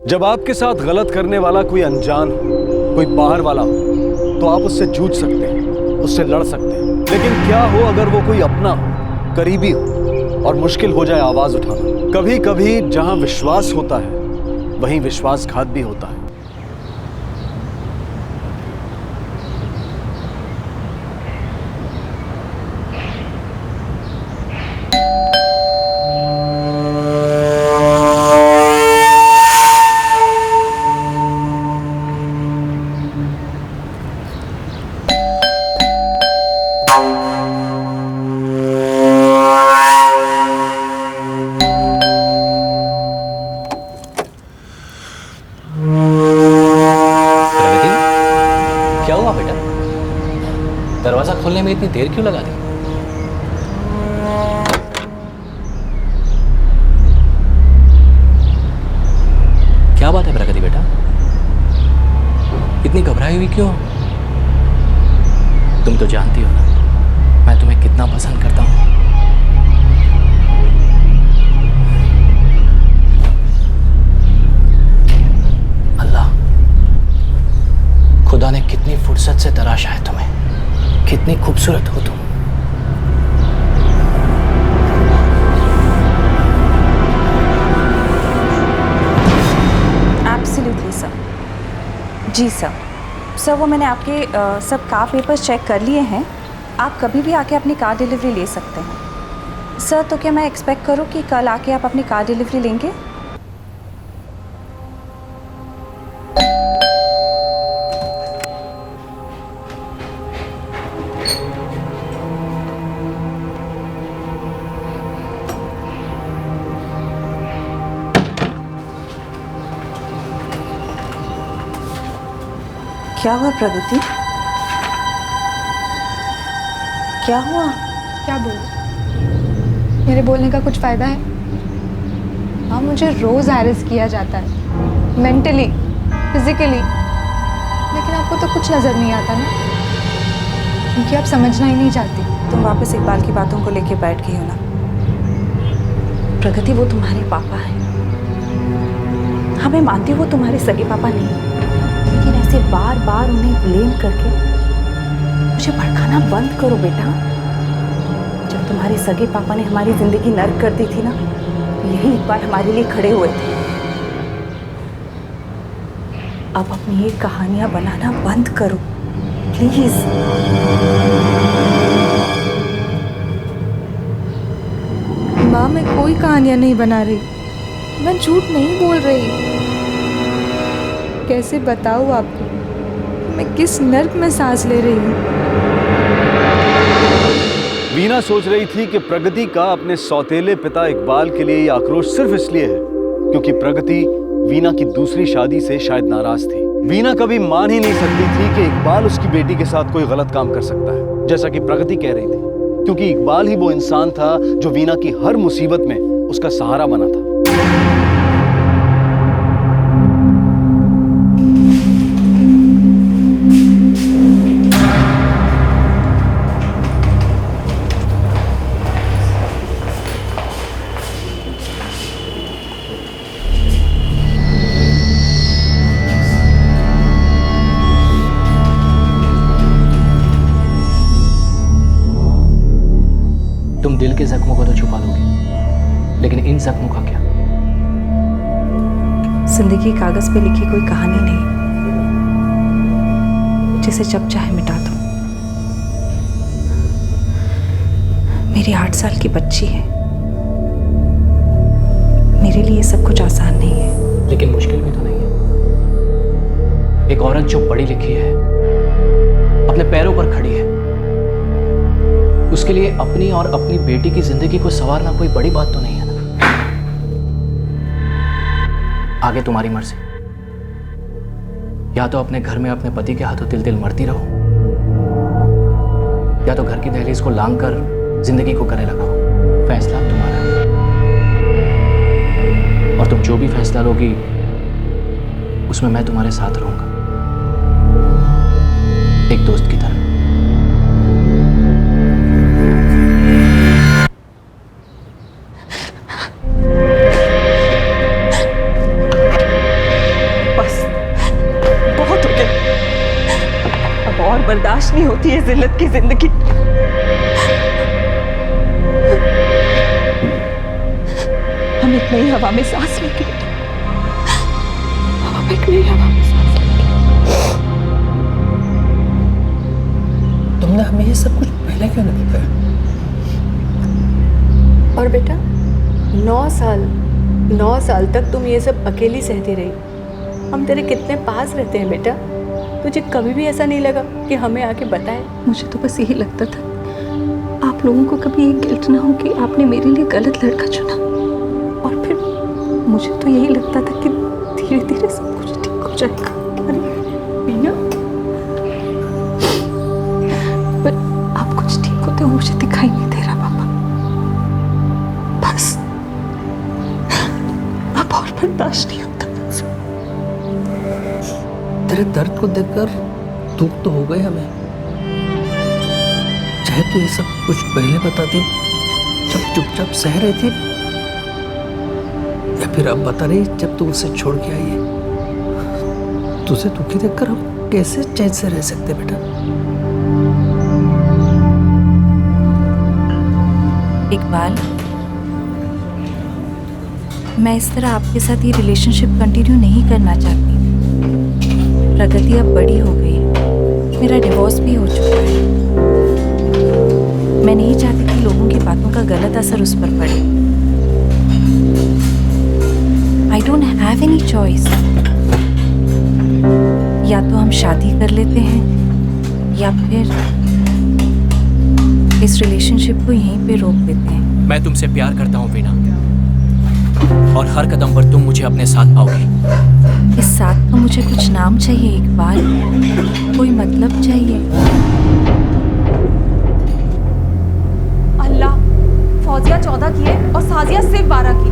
जब आपके साथ गलत करने वाला कोई अनजान हो, कोई बाहर वाला हो, तो आप उससे जूझ सकते हैं, उससे लड़ सकते हैं। लेकिन क्या हो अगर वो कोई अपना हो, करीबी हो और मुश्किल हो जाए आवाज उठाना। कभी कभी जहां विश्वास होता है वहीं विश्वासघात भी होता है। क्या हुआ बेटा? दरवाजा खोलने में इतनी देर क्यों लगा दी? क्या बात है प्रगति बेटा? इतनी घबराई हुई क्यों? तुम तो जानती हो ना मैं तुम्हें कितना पसंद करता हूं। अल्लाह, खुदा ने कितनी फुर्सत से तराशा है तुम्हें। कितनी खूबसूरत हो तुम। Absolutely sir. जी सर। सर वो मैंने आपके सब कार पेपर्स चेक कर लिए हैं। आप कभी भी आके अपनी कार डिलीवरी ले सकते हैं। सर तो क्या मैं एक्सपेक्ट करूं कि कल आके आप अपनी कार डिलीवरी लेंगे? क्या हुआ प्रगति? क्या हुआ? क्या बोलूं? मेरे बोलने का कुछ फ़ायदा है? हाँ, मुझे रोज़ हैरेस किया जाता है, मेंटली, फिजिकली, लेकिन आपको तो कुछ नज़र नहीं आता ना, क्योंकि आप समझना ही नहीं चाहती। तुम वापस इकबाल की बातों को लेके बैठ गई हो ना। प्रगति वो तुम्हारे पापा हैं। हाँ मैं मानती हूँ वो तुम्हारे सगे पापा नहीं, लेकिन ऐसे बार बार उन्हें ब्लेम करके मुझे भड़काना बंद करो बेटा। जब तुम्हारे सगे पापा ने हमारी जिंदगी नर्क कर दी थी ना, तो यही इकबाल हमारे लिए खड़े हुए थे। अब अपनी ये कहानियां बनाना बंद करो प्लीज। माँ, मैं कोई कहानियाँ नहीं बना रही, मैं झूठ नहीं बोल रही। कैसे बताऊँ आपको मैं किस नर्क में सांस ले रही हूँ। वीना सोच रही थी कि प्रगति का अपने सौतेले पिता इकबाल के लिए ये आक्रोश सिर्फ इसलिए है क्योंकि प्रगति वीना की दूसरी शादी से शायद नाराज थी। वीना कभी मान ही नहीं सकती थी कि इकबाल उसकी बेटी के साथ कोई गलत काम कर सकता है, जैसा कि प्रगति कह रही थी, क्योंकि इकबाल ही वो इंसान था जो वीना की हर मुसीबत में उसका सहारा बना था। तुम दिल के जख्मों को तो छुपा लोगे, लेकिन इन जख्मों का क्या? जिंदगी कागज पे लिखी कोई कहानी नहीं जिसे जब चाहे मिटा दो। मेरी 8 साल की बच्ची है, मेरे लिए सब कुछ आसान नहीं है। लेकिन मुश्किल भी तो नहीं है। एक औरत जो पढ़ी लिखी है, अपने पैरों पर खड़ी है, उसके लिए अपनी और अपनी बेटी की जिंदगी को संवारना कोई बड़ी बात तो नहीं है ना। आगे तुम्हारी मर्जी। या तो अपने घर में अपने पति के हाथों तिल तिल मरती रहो, या तो घर की दहलीज को लांग कर जिंदगी को गले लगाओ। फैसला तुम्हारा है, और तुम जो भी फैसला लोगी उसमें मैं तुम्हारे साथ रहूंगा, एक दोस्त की तरह। नहीं होती है जिल्लत की जिंदगी। हम एक नई हवा में सांस लेंगे बेटा, हम एक नई हवा में सांस लेंगे। तुमने हमें ये सब कुछ पहले क्यों नहीं बताया? और बेटा 9 साल तक तुम ये सब अकेली सहती रही। हम तेरे कितने पास रहते हैं बेटा, तुझे कभी भी ऐसा नहीं लगा कि हमें आके बताए? मुझे तो बस यही लगता था आप लोगों को कभी ये गिल्ट ना हो कि आपने मेरे लिए गलत लड़का चुना, और फिर मुझे तो यही लगता था कि धीरे धीरे सब कुछ ठीक हो जाएगा। अरे मीना, पर आप कुछ ठीक होते हो मुझे दिखाई नहीं दे रहा पापा। बस अब और बर्दाश्त नहीं होता मुझसे। तेरे दर्द को देखकर दुख तो हो गए हमें। चाहे तू ये सब कुछ पहले बताती जब चुपचाप सह रही थी, या फिर अब बता रही जब तू उसे छोड़ के आई है। तुझे दुखी देखकर हम कैसे चैन से रह सकते बेटा? इकबाल, मैं इस तरह आपके साथ ये रिलेशनशिप कंटिन्यू नहीं करना चाहती। प्रगति अब बड़ी हो गई है, मेरा डिवोर्स भी हो चुका है। मैं नहीं चाहती कि लोगों की बातों का गलत असर उस पर पड़े। I don't have any choice. या तो हम शादी कर लेते हैं या फिर इस रिलेशनशिप को यहीं पे रोक देते हैं। मैं तुमसे प्यार करता हूँ वीना, और हर कदम पर तुम मुझे अपने साथ पाओगी। इस साथ का मुझे कुछ नाम चाहिए इकबाल, कोई मतलब चाहिए। अल्लाह, फौजिया 14 की है और साजिया सिर्फ 12 की।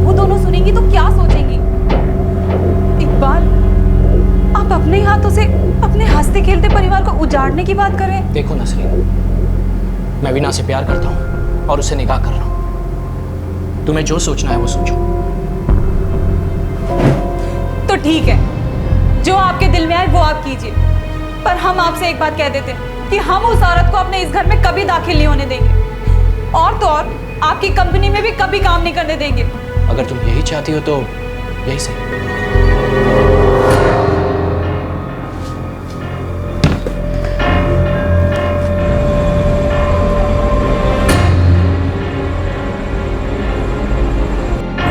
वो दोनों सुनेंगी तो क्या सोचेंगी? इकबाल, आप अपने हाथों से अपने हंसते खेलते परिवार को उजाड़ने की बात कर रहे हैं। देखो नसरीन, मैं वीना से प्यार करता हूँ और उसे निकाह कर रहा हूँ। तुम्हें जो सोचना है वो सोचो। तो ठीक है, जो आपके दिल में आए वो आप कीजिए, पर हम आपसे एक बात कह देते हैं कि हम उस औरत को अपने इस घर में कभी दाखिल नहीं होने देंगे, और तो और आपकी कंपनी में भी कभी काम नहीं करने देंगे। अगर तुम यही चाहती हो तो यही सही।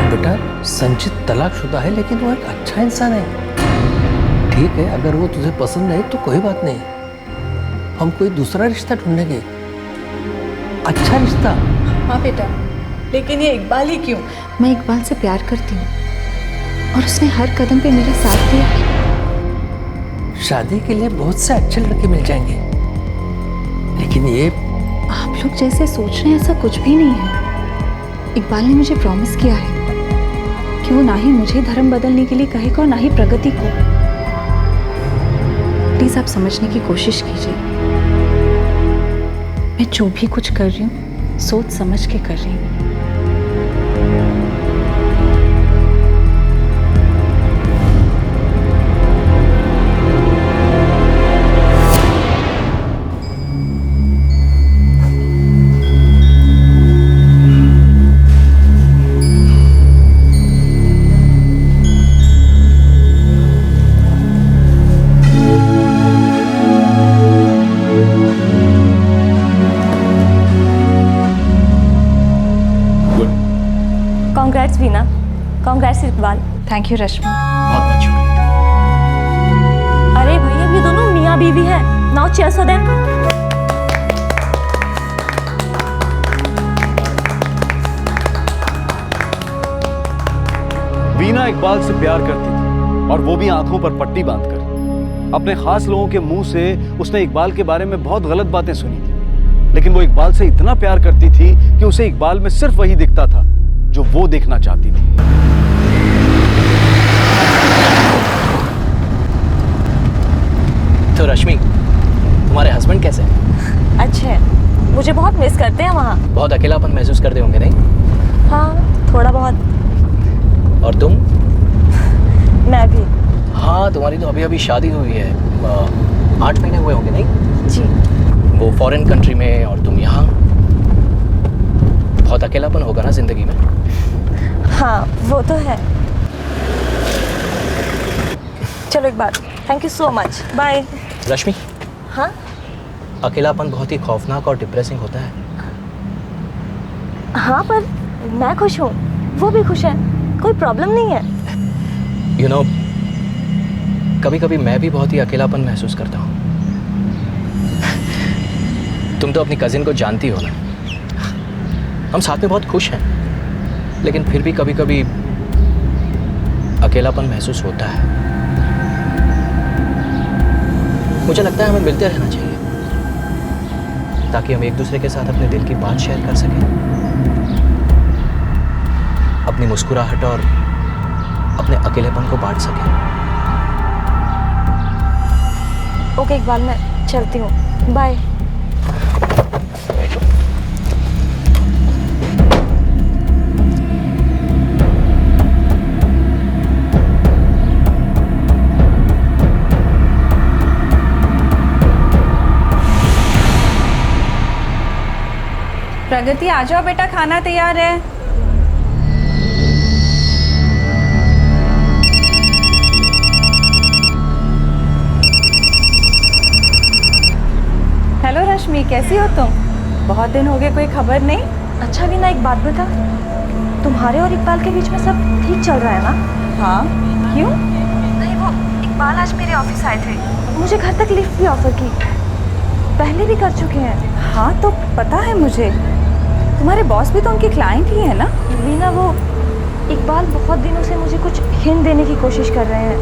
बेटा, संचित तलाकशुदा है लेकिन वो एक अच्छा इंसान है। ठीक है, अगर वो तुझे पसंद नहीं तो कोई बात नहीं, हम कोई दूसरा रिश्ता ढूंढेंगे, अच्छा रिश्ता। हाँ बेटा, लेकिन ये इकबाल ही क्यों? मैं इकबाल से प्यार करती हूँ और उसने हर कदम पे मेरा साथ दिया। शादी के लिए बहुत से अच्छे लड़के मिल जाएंगे, लेकिन ये आप लोग जैसे सोच रहे हैं ऐसा कुछ भी नहीं है। इकबाल ने मुझे प्रॉमिस किया है कि वो ना ही मुझे धर्म बदलने के लिए कहेगा और ना ही प्रगति को। प्लीज आप समझने की कोशिश कीजिए। मैं जो भी कुछ कर रही हूँ सोच समझ के कर रही हूँ। Congrats Veena, congrats Iqbal. Thank you Rashmi. बहुत बहुत शुक्रिया। अरे भैया, ये दोनों मियाँ बीवी हैं। Now cheers for them. Veena Iqbal से प्यार करती थी, और वो भी आंखों पर पट्टी बांधकर। अपने खास लोगों के मुंह से उसने इकबाल के बारे में बहुत गलत बातें सुनी थी, लेकिन वो इकबाल से इतना प्यार करती थी कि उसे इकबाल में सिर्फ वही दिखता था जो वो देखना चाहती थी। तो रश्मि, तुम्हारे हस्बैंड कैसे हैं? अच्छे हैं, मुझे बहुत मिस करते हैं वहाँ। बहुत अकेलापन महसूस करते होंगे नहीं? हाँ, थोड़ा बहुत। और तुम? मैं भी। हाँ, तुम्हारी तो अभी अभी शादी हुई है। 8 महीने हुए होंगे नहीं? जी। वो फॉरेन कंट्री में और तुम यहाँ, बहुत अकेलापन होगा ना जिंदगी में? हाँ वो तो है। चलो एक बात, thank you so much, bye. Rashmi, हाँ अकेलापन बहुत ही खौफनाक और डिप्रेसिंग होता है। हाँ पर मैं खुश हूँ, वो भी खुश है, कोई प्रॉब्लम नहीं है। यू नो, कभी कभी मैं भी बहुत ही अकेलापन महसूस करता हूँ। तुम तो अपनी कजिन को जानती हो ना, हम साथ में बहुत खुश हैं, लेकिन फिर भी कभी कभी अकेलापन महसूस होता है। मुझे लगता है हमें मिलते रहना चाहिए ताकि हम एक दूसरे के साथ अपने दिल की बात शेयर कर सकें, अपनी मुस्कुराहट और अपने अकेलेपन को बांट सकें। ओके इकबाल, मैं चलती हूँ, बाय। प्रगति आ जाओ बेटा, खाना तैयार है। हेलो रश्मि, कैसी हो तुम? बहुत दिन हो गए, कोई खबर नहीं। अच्छा वीना, एक बात बता, तुम्हारे और इकबाल के बीच में सब ठीक चल रहा है ना? हाँ, क्यों? नहीं, वो इकबाल आज मेरे ऑफिस आए थे, मुझे घर तक लिफ्ट भी ऑफर की, पहले भी कर चुके हैं। हाँ तो पता है मुझे, तुम्हारे बॉस भी तो उनके क्लाइंट ही है ना? वीना, वो इकबाल बहुत दिनों से मुझे कुछ हिंट देने की कोशिश कर रहे हैं।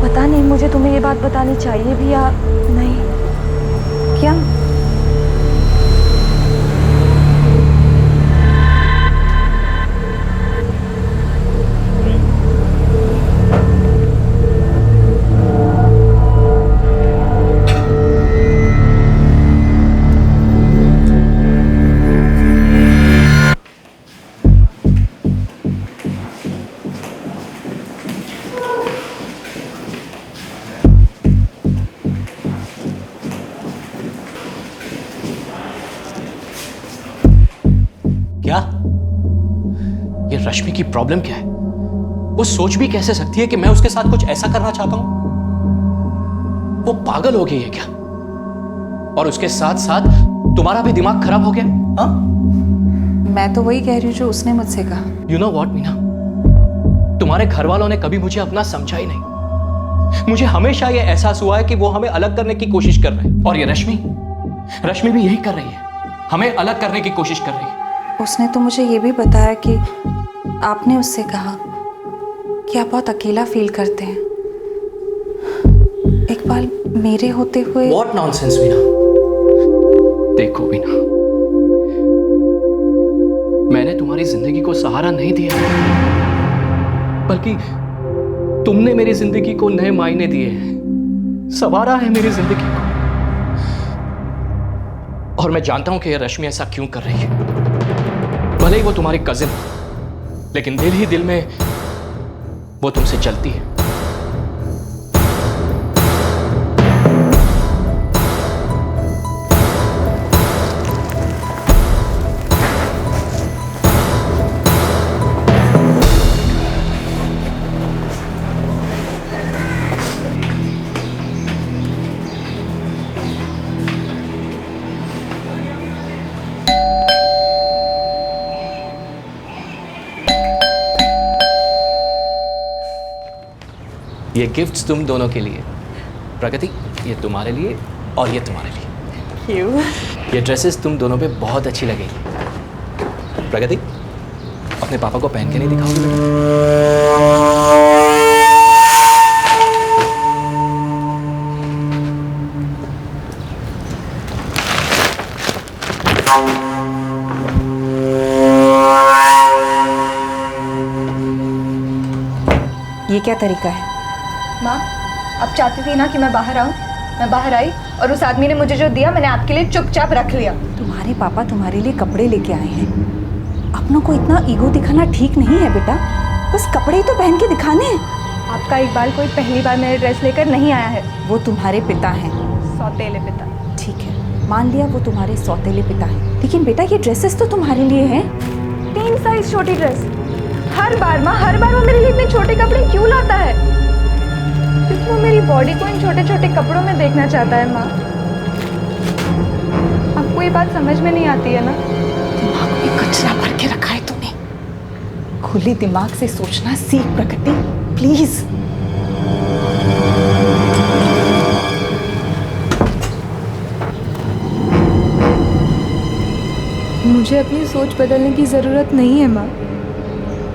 पता नहीं मुझे तुम्हें ये बात बतानी चाहिए भी या नहीं। क्या? क्या? ये रश्मि की प्रॉब्लम क्या है? वो सोच भी कैसे सकती है कि मैं उसके साथ कुछ ऐसा करना चाहता हूं? वो पागल हो गई है क्या? और उसके साथ साथ तुम्हारा भी दिमाग खराब हो गया? हाँ? मैं तो वही कह रही हूँ जो उसने मुझसे कहा। यू नो वॉट मीना, तुम्हारे घर वालों ने कभी मुझे अपना समझा ही नहीं। मुझे हमेशा यह एहसास हुआ है कि वो हमें अलग करने की कोशिश कर रहे हैं, और ये रश्मि भी यही कर रही है, हमें अलग करने की कोशिश कर रही है। उसने तो मुझे ये भी बताया कि आपने उससे कहा कि आप बहुत अकेला फील करते हैं। इकबाल मेरे होते हुए। What nonsense Veena. देखो वीना, मैंने तुम्हारी जिंदगी को सहारा नहीं दिया, बल्कि तुमने मेरी जिंदगी को नए मायने दिए हैं, संवारा है मेरी जिंदगी को। और मैं जानता हूं कि रश्मि ऐसा क्यों कर रही है। भले ही वो तुम्हारी कजिन, लेकिन दिल ही दिल में वो तुमसे चलती है। ये गिफ्ट्स तुम दोनों के लिए। प्रगति, ये तुम्हारे लिए और ये तुम्हारे लिए। क्यों? ये ड्रेसेस तुम दोनों पे बहुत अच्छी लगेगी। प्रगति, अपने पापा को पहन के नहीं दिखाओगी बेटा? ये क्या तरीका है? माँ, आप चाहती थी ना कि मैं बाहर आऊँ, मैं बाहर आई और उस आदमी ने मुझे जो दिया मैंने आपके लिए चुपचाप रख लिया। तुम्हारे पापा तुम्हारे लिए कपड़े लेके आए हैं। अपनों को इतना ईगो दिखाना ठीक नहीं है बेटा, बस कपड़े ही तो पहन के दिखाने हैं। आपका इकबाल कोई पहली बार मेरे ड्रेस लेकर नहीं आया है। वो तुम्हारे पिता हैं। सौतेले पिता। ठीक है, मान लिया वो तुम्हारे सौतेले पिता हैं, लेकिन बेटा ये ड्रेसेस तो तुम्हारे लिए हैं। 3 साइज छोटी ड्रेस। हर बार वो मेरे लिए इतने छोटे कपड़े क्यों लाता है? क्योंकि वो मेरी बॉडी को इन छोटे छोटे कपड़ों में देखना चाहता है माँ। आपको ये बात समझ में नहीं आती है ना? दिमाग में कचरा भर के रखा है तूने। खुले दिमाग से सोचना सीख प्रकृति, प्लीज। मुझे अपनी सोच बदलने की ज़रूरत नहीं है माँ,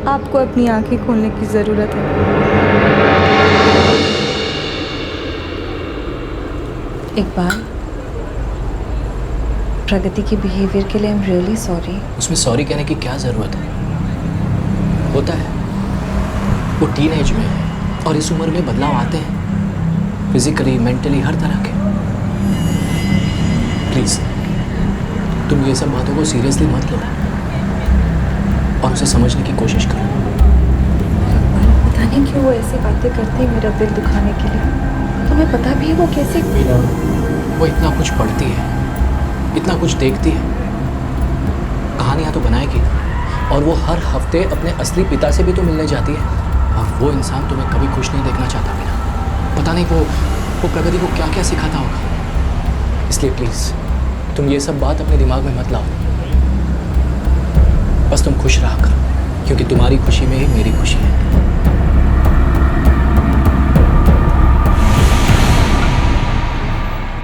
आपको अपनी आंखें खोलने की ज़रूरत है। इकबाल, प्रगति के बिहेवियर के लिए आई एम रियली सॉरी। उसमें सॉरी कहने की क्या ज़रूरत है? होता है, वो टीनेज में है और इस उम्र में बदलाव आते हैं, फिजिकली, मेंटली, हर तरह के। प्लीज़ तुम ये सब बातों को सीरियसली मत लो और उसे समझने की कोशिश करो। पता नहीं क्यों वो ऐसी बातें करती है मेरा दिल दुखाने के लिए। तुम्हें पता भी है वो कैसे? वो इतना कुछ पढ़ती है, इतना कुछ देखती है, कहानियाँ तो बनाएगी, और वो हर हफ्ते अपने असली पिता से भी तो मिलने जाती है। और वो इंसान तुम्हें कभी खुश नहीं देखना चाहता मीना। पता नहीं वो प्रगति को क्या क्या सिखाता होगा। इसलिए प्लीज़ तुम ये सब बात अपने दिमाग में मत लाओ। बस तुम खुश रहा करो, क्योंकि तुम्हारी खुशी में ही मेरी खुशी है।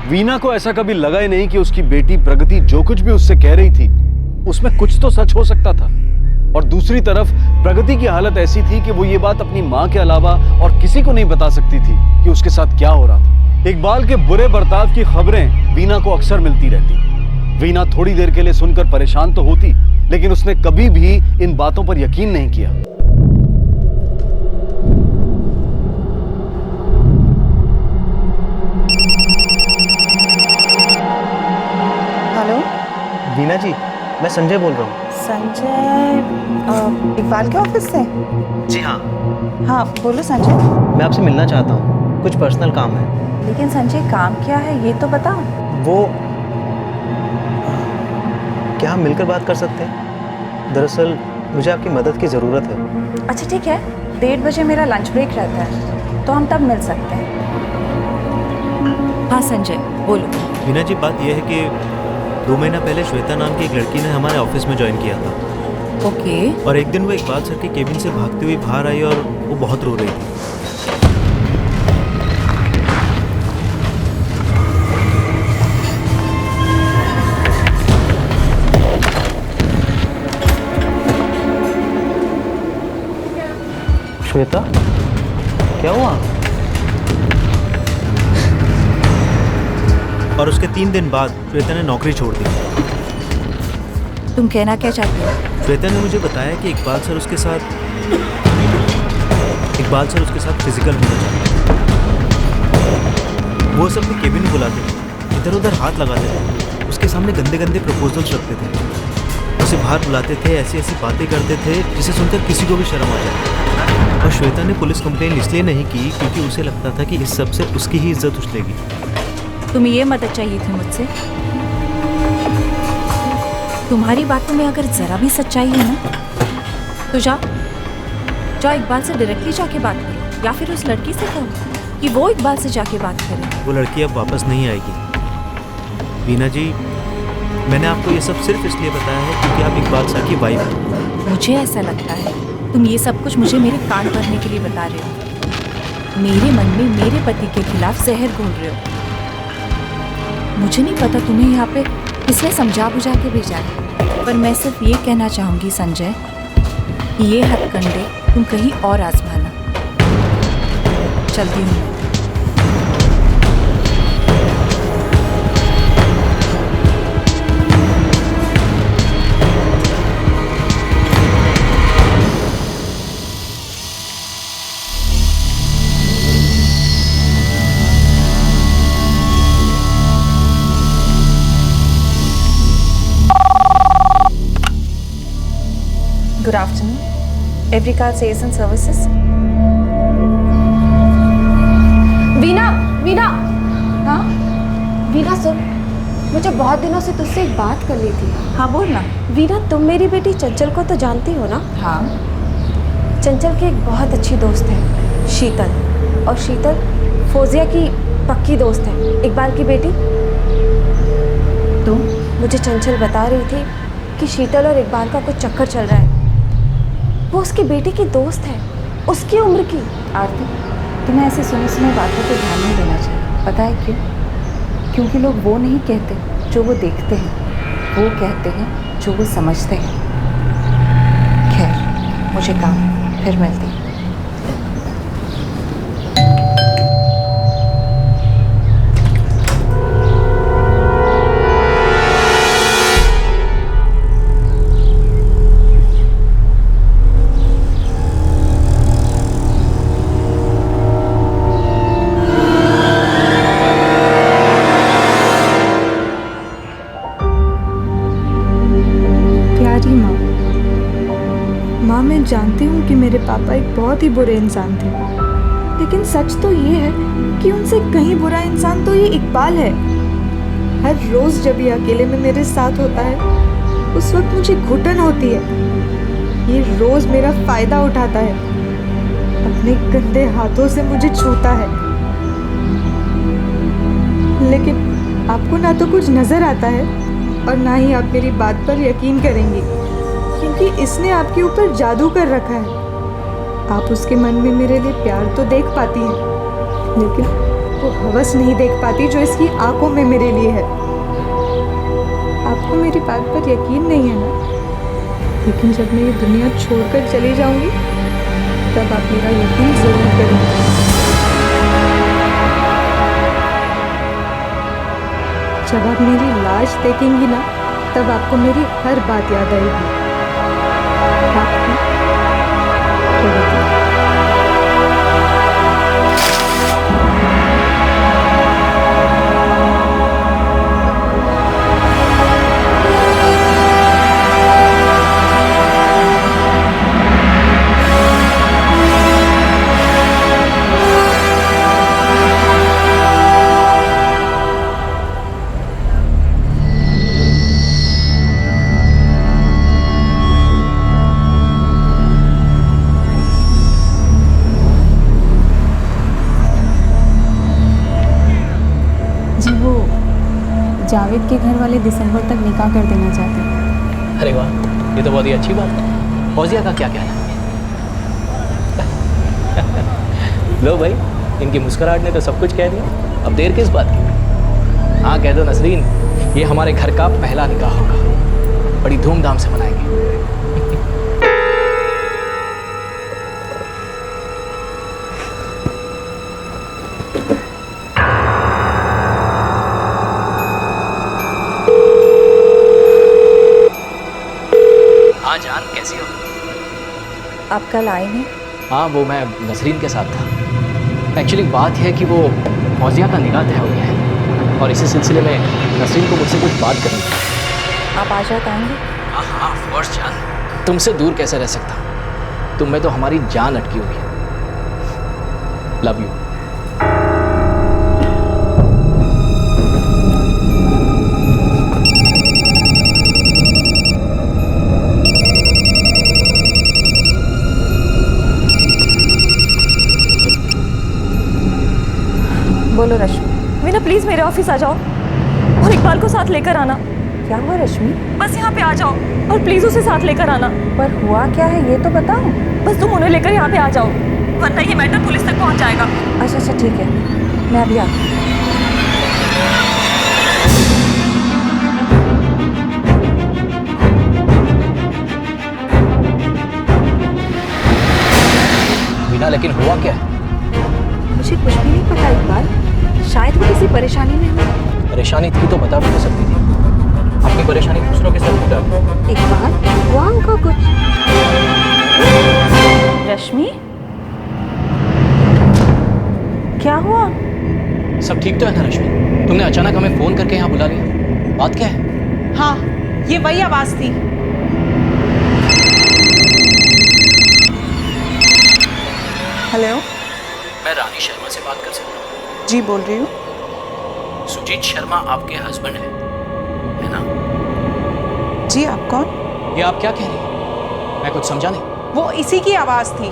वीना को ऐसा कभी लगा ही नहीं कि उसकी बेटी प्रगति जो कुछ भी उससे कह रही थी उसमें कुछ तो सच हो सकता था। और दूसरी तरफ प्रगति की हालत ऐसी थी कि वो ये बात अपनी माँ के अलावा और किसी को नहीं बता सकती थी कि उसके साथ क्या हो रहा था। इकबाल के बुरे बर्ताव की खबरें वीना को अक्सर मिलती रहती। वीना थोड़ी देर के लिए सुनकर परेशान तो होती, लेकिन उसने कभी भी इन बातों पर यकीन नहीं किया। हेलो वीना जी, मैं संजय बोल रहा हूँ। संजय, इकबाल के ऑफिस से? जी हाँ। हाँ बोलो संजय। मैं आपसे मिलना चाहता हूँ, कुछ पर्सनल काम है। लेकिन संजय काम क्या है ये तो बताओ। वो क्या हम मिलकर बात कर सकते हैं? दरअसल मुझे आपकी मदद की ज़रूरत है। अच्छा ठीक है, 1:30 बजे मेरा लंच ब्रेक रहता है तो हम तब मिल सकते हैं। हाँ संजय बोलो। वीना जी, बात यह है कि 2 महीना पहले श्वेता नाम की एक लड़की ने हमारे ऑफिस में ज्वाइन किया था। ओके। और एक दिन वो इकबाल सर के केबिन से भागती हुई बाहर आई और वो बहुत रो रही थी। श्वेता, क्या हुआ? और उसके 3 दिन बाद श्वेता ने नौकरी छोड़ दी। तुम कहना क्या चाहते हो? श्वेता ने मुझे बताया कि इकबाल सर उसके साथ फिजिकल होना चाहते हैं। वो सब अपने केबिन में बुलाते थे, इधर उधर हाथ लगाते थे, उसके सामने गंदे गंदे प्रपोजल्स रखते थे, उसे बाहर बुलाते थे, ऐसी ऐसी बातें करते थे जिसे सुनकर किसी को भी शर्म आ जाए। और श्वेता ने पुलिस कंप्लेन इसलिए नहीं की क्योंकि उसे लगता था कि इस सब से उसकी ही इज्जत उछलेगी। तुम्हें ये मदद चाहिए थी मुझसे? तुम्हारी बातों में अगर जरा भी सच्चाई है ना तो जाओ इकबाल से डायरेक्टली जाके बात करो, या फिर उस लड़की से कहो कि वो इकबाल से जाके बात करे। वो लड़की अब वापस नहीं आएगी। वीना जी, मैंने आपको ये सब सिर्फ इसलिए बताया है क्योंकि आप इकबाल सर की वाइफ हैं। मुझे ऐसा लगता है तुम ये सब कुछ मुझे मेरे कान भरने के लिए बता रहे हो। मेरे मन में मेरे पति के खिलाफ जहर घोल रहे हो। मुझे नहीं पता तुम्हें यहाँ पे किसने समझा बुझा के भेजा है, पर मैं सिर्फ ये कहना चाहूँगी संजय कि ये हथकंडे तुम कहीं और आजमाना। चलती हूँ मैं। Good afternoon. Every car sales and services. Veena, Veena, हाँ वीना सुन, मुझे बहुत दिनों से तुझसे एक बात करनी थी। हाँ बोल ना। वीना, तुम मेरी बेटी चंचल को तो जानती हो ना? हाँ। चंचल की एक बहुत अच्छी दोस्त है शीतल, और शीतल फौजिया की पक्की दोस्त है, इकबाल की बेटी। तो मुझे चंचल बता रही थी कि शीतल और इकबाल का कुछ चक्कर चल रहा है। वो उसकी बेटी की दोस्त है, उसकी उम्र की। आरती, तुम्हें ऐसी सुनी सुनी बातों पर ध्यान नहीं देना चाहिए। पता है क्यों? क्योंकि लोग वो नहीं कहते जो वो देखते हैं, वो कहते हैं जो वो समझते हैं। खैर, मुझे काम है, फिर मिलती हूँ। माँ, मैं जानती हूँ कि मेरे पापा एक बहुत ही बुरे इंसान थे, लेकिन सच तो ये है कि उनसे कहीं बुरा इंसान तो ये इकबाल है। हर रोज़ जब ये अकेले में मेरे साथ होता है, उस वक्त मुझे घुटन होती है। ये रोज़ मेरा फ़ायदा उठाता है, अपने गंदे हाथों से मुझे छूता है। लेकिन आपको ना तो कुछ नज़र आता है और ना ही आप मेरी बात पर यकीन करेंगी, क्योंकि इसने आपके ऊपर जादू कर रखा है। आप उसके मन में मेरे लिए प्यार तो देख पाती हैं, लेकिन वो हवस नहीं देख पाती जो इसकी आंखों में मेरे लिए है। आपको मेरी बात पर यकीन नहीं है ना? लेकिन जब मैं ये दुनिया छोड़कर चली जाऊंगी, तब आप मेरा यकीन जरूर करेंगे। जब आप मेरी लाश देखेंगी ना, तब आपको मेरी हर बात याद आएगी। आपकी प्रगति। जावेद के घर वाले दिसंबर तक निकाह कर देना चाहते हैं। अरे वाह, ये तो बहुत ही अच्छी बात है। फौजिया का क्या कहना है? लो भाई, इनकी मुस्कुराहट ने तो सब कुछ कह दिया, अब देर किस बात की? हाँ कह दो नसरीन, ये हमारे घर का पहला निकाह होगा, बड़ी धूमधाम से मनाएंगे। हाँ जान, कैसी हो? आप कल आए नहीं? हाँ, वो मैं नसरीन के साथ था। एक्चुअली बात है कि वो फौजिया का निकाह तय हो गया है और इसी सिलसिले में नसरीन को मुझसे कुछ बात करनी है। आप आ जाते आएंगे? हाँ हाँ ऑफ कोर्स जान, तुमसे दूर कैसे रह सकता? तुम में तो हमारी जान अटकी हुई है। Love you. बोलो रश्मि। वीना प्लीज मेरे ऑफिस आ जाओ और इकबाल को साथ लेकर आना। क्या हुआ रश्मि? बस यहाँ पे आ जाओ और प्लीज उसे साथ लेकर आना। पर हुआ क्या है ये तो बताओ। बस तुम उन्हें लेकर यहाँ पे आ जाओ, वरना ये मैटर पुलिस तक पहुँच जाएगा। अच्छा अच्छा ठीक है, मैं अभी आती हूँ। वीना लेकिन हुआ क्या है? मुझे कुछ भी नहीं पता इकबाल, शायद वो किसी परेशानी में हो। परेशानी थी तो बता भी तो सकती थी, अपनी परेशानी दूसरों के साथ बता। इकबाल हुआ उनको कुछ? रश्मि क्या हुआ? सब ठीक तो है ना रश्मि? तुमने अचानक हमें फोन करके यहाँ बुला लिया, बात क्या है? हाँ, ये वही आवाज थी। हेलो, मैं रानी शर्मा से बात कर सकता हूँ? जी बोल रही हूँ। सुजीत शर्मा आपके हस्बैंड है ना? जी, आप कौन? ये आप क्या कह रही हैं? मैं कुछ समझा नहीं। वो इसी की आवाज़ थी।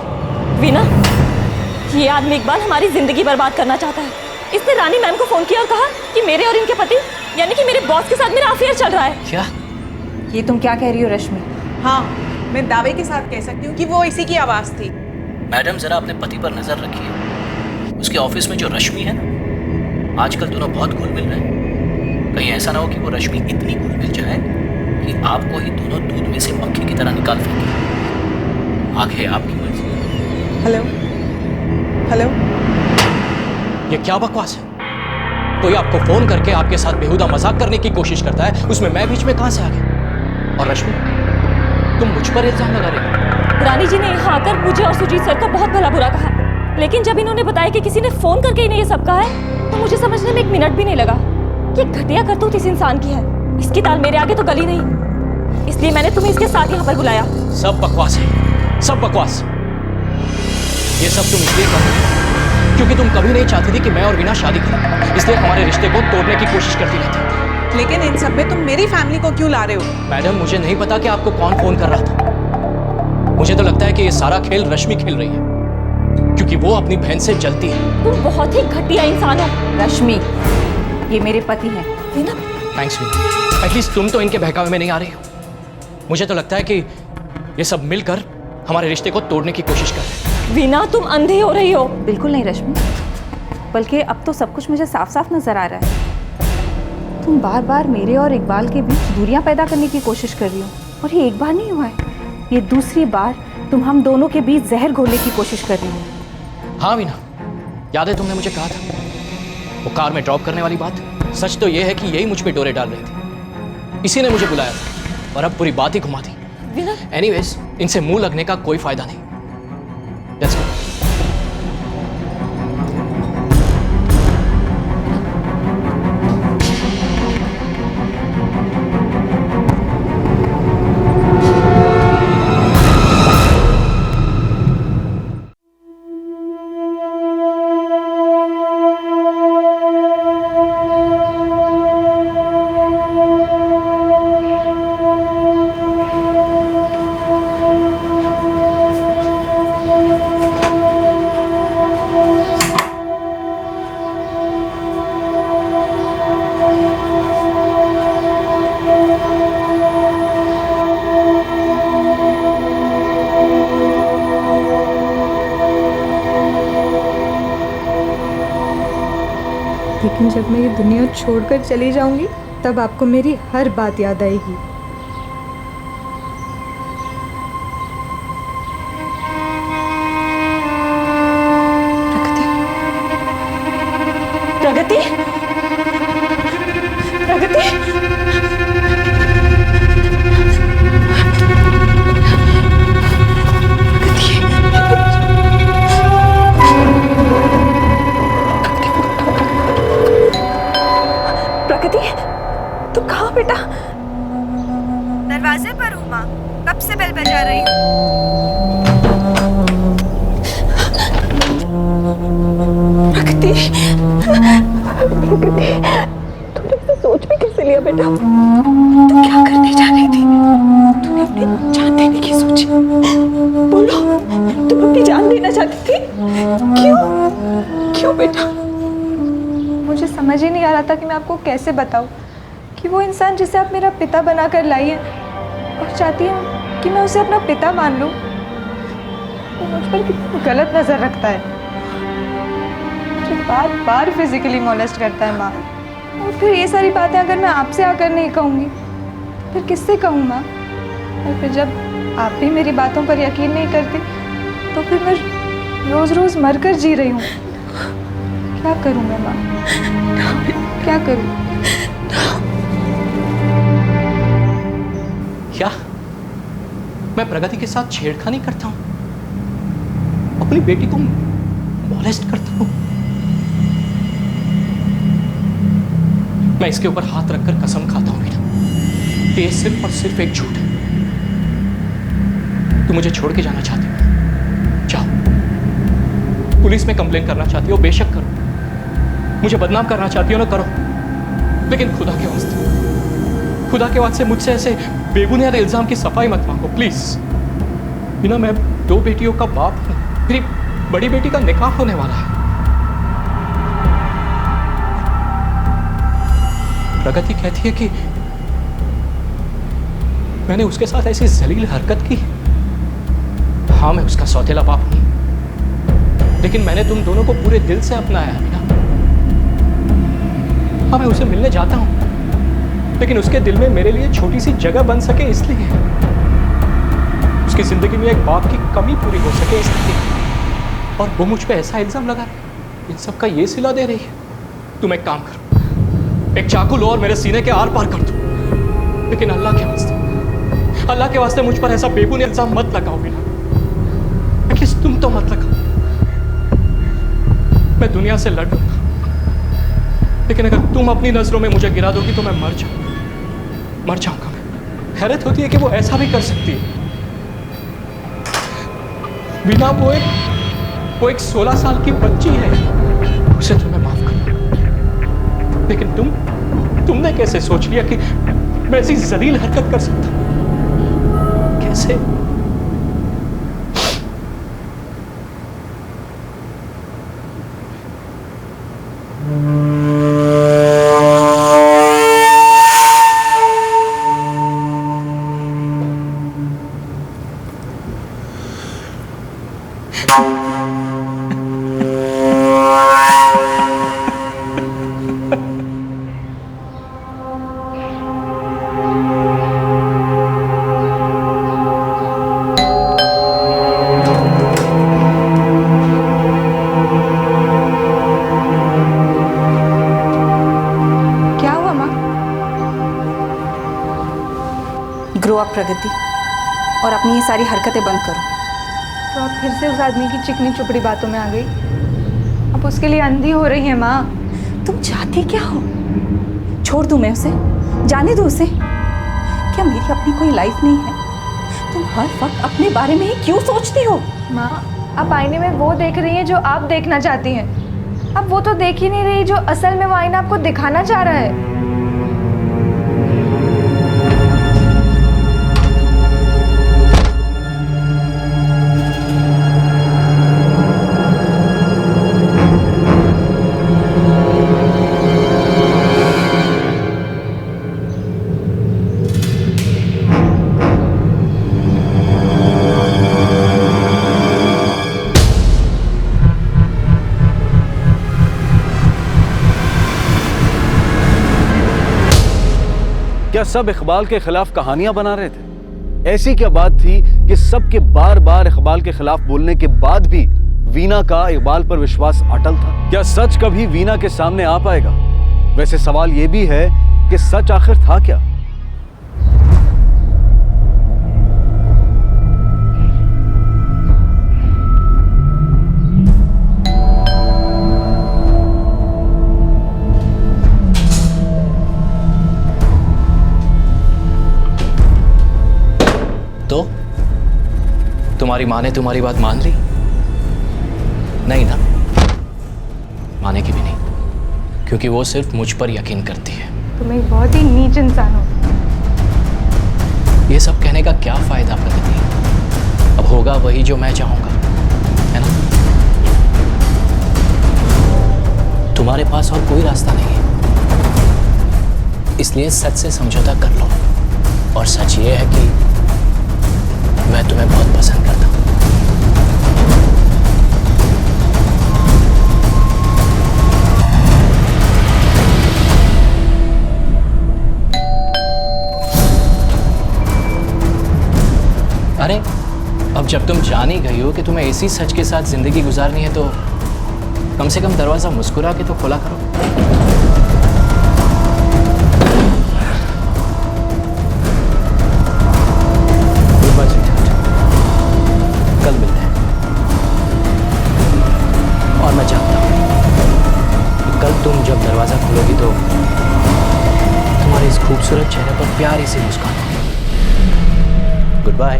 वीना, ये आदमी इकबाल हमारी जिंदगी बर्बाद करना चाहता है। इसने रानी मैम को फोन किया और कहा कि मेरे और इनके पति यानी कि मेरे बॉस के साथ मेरा अफेयर चल रहा है। क्या? ये तुम क्या कह रही हो रश्मि? हाँ, मैं दावे के साथ कह सकती हूँ कि वो इसी की आवाज़ थी। मैडम जरा अपने पति पर नजर रखिए। उसके ऑफिस में जो रश्मि है ना, आजकल दोनों बहुत घुल मिल रहे हैं। कहीं ऐसा ना हो कि वो रश्मि इतनी घुल मिल जाए कि आपको ही दोनों दूध में से मक्खी की तरह निकाल फेंके। आगे आपकी मर्जी। हेलो हेलो, ये क्या बकवास है? कोई आपको फोन करके आपके साथ बेहुदा मजाक करने की कोशिश करता है, उसमें मैं बीच में कहां से आ गई? और रश्मि, तुम मुझ पर इल्जाम लगा रही हो? रानी जी ने यहाँ आकर मुझे और सुजीत सर को बहुत भला बुरा कहा, लेकिन जब इन्होंने बताया कि किसी ने फोन करके इन्हें ये सब कहा है, तो मुझे समझने में 1 मिनट भी नहीं लगा कि घटिया करतूत इस इंसान की है। इसकी दाल मेरे आगे तो गली नहीं, इसलिए मैंने तुम्हें इसके साथ यहाँ पर बुलाया। सब बकवास है, सब बकवास। ये सब तुम इसलिए कर रही हो क्योंकि तुम कभी नहीं चाहती थी कि मैं और वीना शादी करें, इसलिए हमारे रिश्ते को तोड़ने की कोशिश करती रहती। लेकिन इन सब में तुम मेरी फैमिली को क्यों ला रहे हो? मैडम, मुझे नहीं पता कि आपको कौन फोन कर रहा था। मुझे तो लगता है कि ये सारा खेल रश्मि खेल रही है, क्योंकि वो अपनी बहन से जलती है। तुम बहुत ही घटिया इंसान हो। रश्मि, ये मेरे पति हैं। वीना, थैंक्स वीना, एटलीस्ट तुम तो इनके बहकावे में नहीं आ रही हो। मुझे तो लगता है कि ये सब मिलकर हमारे रिश्ते को तोड़ने की कोशिश कर रहे हैं। वीना, तुम अंधे हो रही हो। बिल्कुल नहीं रश्मि, बल्कि अब तो सब कुछ मुझे साफ साफ नजर आ रहा है। तुम बार बार मेरे और इकबाल के बीच दूरियां पैदा करने की कोशिश कर रही हो, और ये एक बार नहीं हुआ है, ये दूसरी बार तुम हम दोनों के बीच जहर घोलने की कोशिश कर रही हो। हाँ वीना, याद है तुमने मुझे कहा था वो कार में ड्रॉप करने वाली बात? सच तो ये है कि यही मुझ पे डोरे डाल रही थी, इसी ने मुझे बुलाया था, और अब पूरी बात ही घुमा दी। एनीवेज, इनसे मुंह लगने का कोई फायदा नहीं। Let's go. लेकिन जब मैं ये दुनिया छोड़कर चली जाऊंगी, तब आपको मेरी हर बात याद आएगी। प्रगति, प्रगति, प्रगति, तू कहाँ बेटा? दरवाजे पर हूँ माँ, कब से बेल बजा रही हूँ। प्रगति, प्रगति, तूने ऐसा सोच भी कैसे लिया बेटा? तू क्या करने जा रही थी? तूने अपनी जान देने की सोची? बोलो, तुम अपनी जान देना चाहती थी? क्यों? क्यों बेटा? मुझे समझ ही नहीं आ रहा था कि मैं आपको कैसे बताऊं कि वो इंसान जिसे आप मेरा पिता बनाकर लाई है और चाहती है कि मैं उसे अपना पिता मान लूं, वो मुझ पर कितना गलत नज़र रखता है। मुझे बार बार फिजिकली मोलेस्ट करता है माँ, और फिर ये सारी बातें अगर मैं आपसे आकर नहीं कहूँगी फिर किससे कहूँ माँ? और फिर जब आप भी मेरी बातों पर यकीन नहीं करती तो फिर मैं रोज़ रोज़ मरकर जी रही हूँ। क्या करूँ मैं माँ, क्या करूँ? क्या मैं प्रगति के साथ छेड़खानी करता हूँ? अपनी बेटी को मॉलेस्ट करता हूँ? मैं इसके ऊपर हाथ रखकर कसम खाता हूँ बेटा, ये सिर्फ और सिर्फ एक झूठ है। तुम मुझे छोड़ के जाना चाहती हो, जाओ। पुलिस में कंप्लेन करना चाहती हो, बेशक करो, मुझे बदनाम करना चाहती हो ना, करो, लेकिन खुदा के वास्ते मुझसे ऐसे बेबुनियाद इल्जाम की सफाई मत मांगो प्लीज। बिना, मैं 2 बेटियों का बाप हूं, मेरी बड़ी बेटी का निकाह होने वाला है। प्रगति कहती है कि मैंने उसके साथ ऐसी जलील हरकत की। हाँ, मैं उसका सौतेला बाप हूं, लेकिन मैंने तुम दोनों को पूरे दिल से अपनाया है ना। हाँ, मैं उसे मिलने जाता हूं, लेकिन उसके दिल में मेरे लिए छोटी सी जगह बन सके इसलिए, उसकी जिंदगी में एक बाप की कमी पूरी हो सके इसलिए। और वो मुझ पे ऐसा इल्जाम लगा रही, इन सब का ये सिला दे रही है। तुम एक काम करो, एक चाकू लो और मेरे सीने के आर पार कर दो, लेकिन अल्लाह के वास्ते मुझ पर ऐसा बेबुनियाद इल्जाम मत लगाओ। बिना, एटलीस्ट तुम तो मत लगाओ। मैं दुनिया से लड़ लूंगा, लेकिन अगर तुम अपनी नजरों में मुझे गिरा दोगी तो मैं मर जाऊंगा मैं। हैरत होती है कि वो ऐसा भी कर सकती है। बिना, वो एक 16 साल की बच्ची है, उसे तो मैं माफ कर, लेकिन तुमने कैसे सोच लिया कि मैं ऐसी जलील हरकत कर सकता हूं? कैसे? प्रगति, और अपनी ये सारी हरकतें बंद करो। तो आप फिर से उस आदमी की चिकनी चुपड़ी बातों में आ गई। आप उसके लिए अंधी हो रही हैं माँ। तुम चाहती क्या हो? छोड़ दूं मैं उसे? जाने दो उसे? क्या मेरी अपनी कोई लाइफ नहीं है? तुम हर वक्त अपने बारे में ही क्यों सोचती हो? माँ, आप आईने में वो देख रही हैं जो आप देखना चाहती हैं। अब वो तो देख ही नहीं रही जो असल में वो आईना आपको दिखाना चाह रहा है। क्या सब इकबाल के खिलाफ कहानियां बना रहे थे? ऐसी क्या बात थी कि सबके बार बार इकबाल के खिलाफ बोलने के बाद भी वीना का इकबाल पर विश्वास अटल था? क्या सच कभी वीना के सामने आ पाएगा? वैसे सवाल यह भी है कि सच आखिर था क्या? तो तुम्हारी माँ ने तुम्हारी बात मान ली? नहीं ना, मानेगी भी नहीं, क्योंकि वो सिर्फ मुझ पर यकीन करती है। तुम एक बहुत ही नीच इंसान हो। ये सब कहने का क्या फायदा प्रगति? अब होगा वही जो मैं चाहूंगा, है ना? तुम्हारे पास और कोई रास्ता नहीं है, इसलिए सच से समझौता कर लो। और सच ये है कि मैं तुम्हें बहुत पसंद करता हूं। अरे, अब जब तुम जान ही गई हो कि तुम्हें इसी सच के साथ जिंदगी गुजारनी है, तो कम से कम दरवाजा मुस्कुरा के तो खोला करो। कल मिलते हैं। और मैं चाहता हूं कि कल तुम जब दरवाजा खोलोगी तो तुम्हारे इस खूबसूरत चेहरे पर प्यारी सी मुस्कान होगी। Good bye.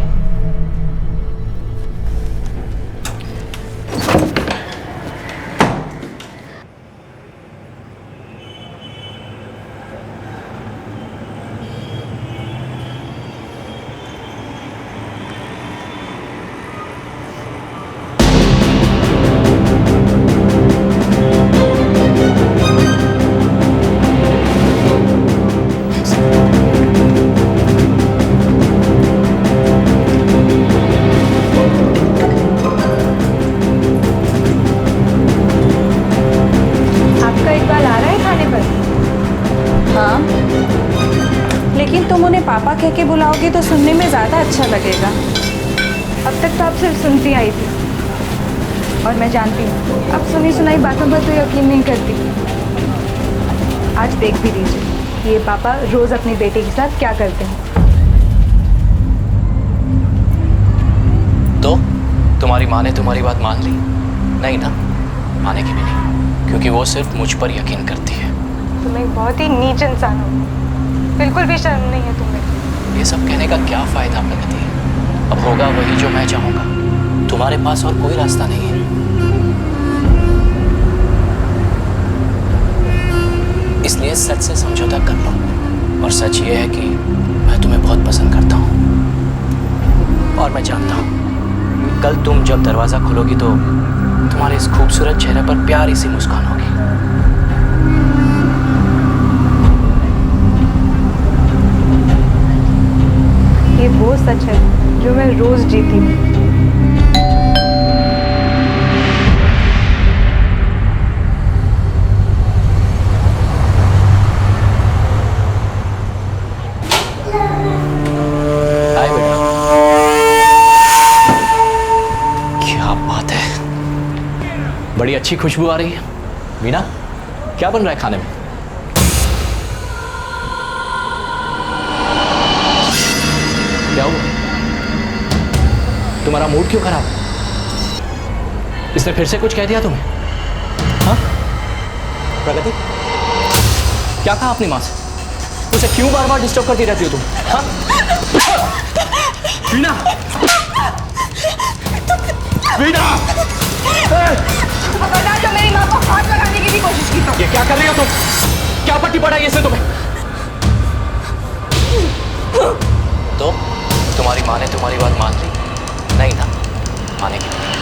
पापा कह के बुलाओगी तो सुनने में ज़्यादा अच्छा लगेगा। अब तक तो आप सिर्फ सुनती आई थी और मैं जानती हूँ अब सुनी सुनाई बातों पर तो यकीन नहीं करती। आज देख भी लीजिए ये पापा रोज़ अपनी बेटे के साथ क्या करते हैं। तो तुम्हारी माँ ने तुम्हारी बात मान ली? नहीं ना, मानेगी भी नहीं, क्योंकि वो सिर्फ मुझ पर यकीन करती है। तुम एक बहुत ही नीच इंसान हो, बिल्कुल भी शर्म नहीं है तुम्हें। ये सब कहने का क्या फायदा प्रगति? अब होगा वही जो मैं चाहूँगा, तुम्हारे पास और कोई रास्ता नहीं है। इसलिए सच से समझौता कर लो, और सच ये है कि मैं तुम्हें बहुत पसंद करता हूँ। और मैं जानता हूँ कल तुम जब दरवाज़ा खोलोगी तो तुम्हारे इस खूबसूरत चेहरे पर प्यारी सी मुस्कान होगी। ये वो सच है जो मैं रोज जीती हूँ। हाय बेटा, क्या बात है, बड़ी अच्छी खुशबू आ रही है। वीना, क्या बन रहा है खाने में? क्या हुआ? तुम्हारा मूड क्यों खराब है? इसने फिर से कुछ कह दिया तुम्हें? हाँ प्रगति, क्या कहा अपनी माँ से? उसे क्यों बार बार डिस्टर्ब करती रहती हो तुम? हाँ वीना, वीना, बता जो मेरी माँ को हाथ लगाने की भी कोशिश की तो। ये क्या कर रही हो तुम? क्या पट्टी पड़ाई इसने तुम्हें? तो तुम्हारी माँ ने तुम्हारी बात मान ली? नहीं ना, मानेगी नहीं,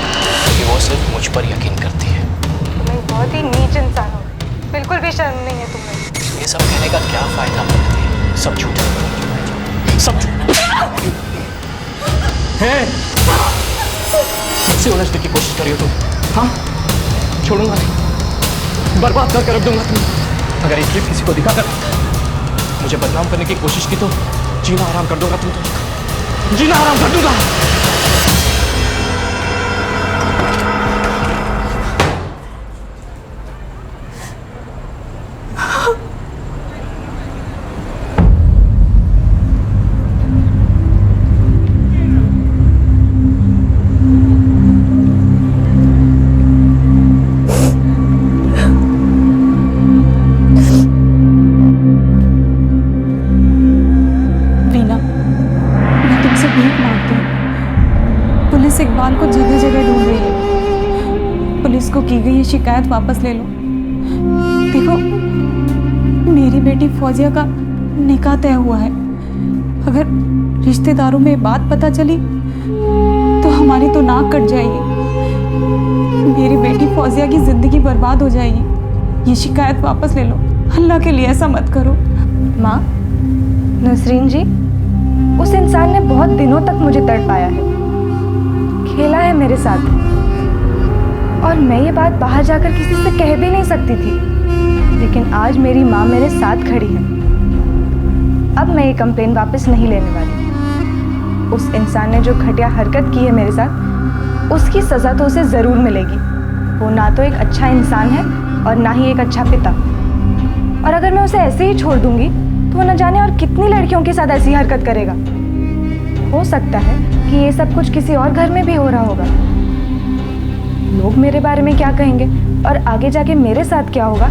क्योंकि वो सिर्फ मुझ पर यकीन करती है। तुम एक बहुत ही नीच इंसान हो, बिल्कुल भी शर्म नहीं है तुम्हें। ये सब कहने का क्या फायदा प्रगति? सब झूठ है, सब झूठ है। मुझसे उलझने की कोशिश कर रही हो तुम? हाँ, छोड़ूंगा नहीं, बर्बाद कर रख दूंगा तुम। अगर एक किसी को दिखाकर मुझे बदनाम करने की कोशिश की तो जीना आराम कर दूंगा तुम, तो जीना आराम कर दूंगा। इकबाल को जगह जगह ढूंढ रही है। पुलिस को की गई ये शिकायत वापस ले लो। देखो, मेरी बेटी फौजिया का निकाह तय हुआ है। अगर रिश्तेदारों में बात पता चली तो हमारी तो नाक कट जाएगी। मेरी बेटी फौजिया की जिंदगी बर्बाद हो जाएगी। ये शिकायत वापस ले लो, अल्लाह के लिए ऐसा मत करो। माँ, नसरीन जी, उस इंसान ने बहुत दिनों तक मुझे तड़पाया है, खेला है मेरे साथ, और मैं ये बात बाहर जाकर किसी से कह भी नहीं सकती थी। लेकिन आज मेरी माँ मेरे साथ खड़ी है। अब मैं ये कंप्लेन वापस नहीं लेने वाली। उस इंसान ने जो घटिया हरकत की है मेरे साथ, उसकी सज़ा तो उसे ज़रूर मिलेगी। वो ना तो एक अच्छा इंसान है और ना ही एक अच्छा पिता। और अगर मैं उसे ऐसे ही छोड़ दूंगी तो न जाने और कितनी लड़कियों के साथ ऐसी हरकत करेगा। हो सकता है कि ये सब कुछ किसी और घर में भी हो रहा होगा। लोग मेरे बारे में क्या कहेंगे और आगे जाके मेरे साथ क्या होगा,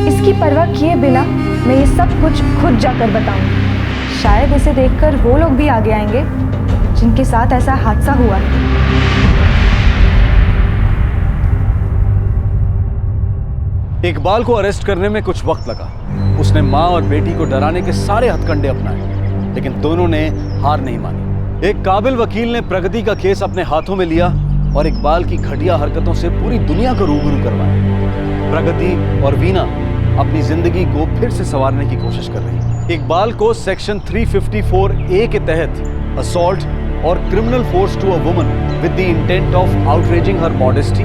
इसकी परवाह किए बिना मैं ये सब कुछ खुद जाकर बताऊंगी। शायद इसे देखकर वो लोग भी आगे आएंगे जिनके साथ ऐसा हादसा हुआ है। इकबाल को अरेस्ट करने में कुछ वक्त लगा। उसने माँ और बेटी को डराने के सारे हथकंडे अपनाए, लेकिन दोनों ने हार नहीं मानी। एक काबिल वकील ने प्रगति का केस अपने हाथों में लिया और इकबाल की घटिया हरकतों से पूरी दुनिया को रूबरू करवाया। प्रगति और वीना अपनी जिंदगी को फिर से संवारने की कोशिश कर रही। इकबाल को सेक्शन 354A के तहत असॉल्ट और criminal force to a woman with the intent of outraging her modesty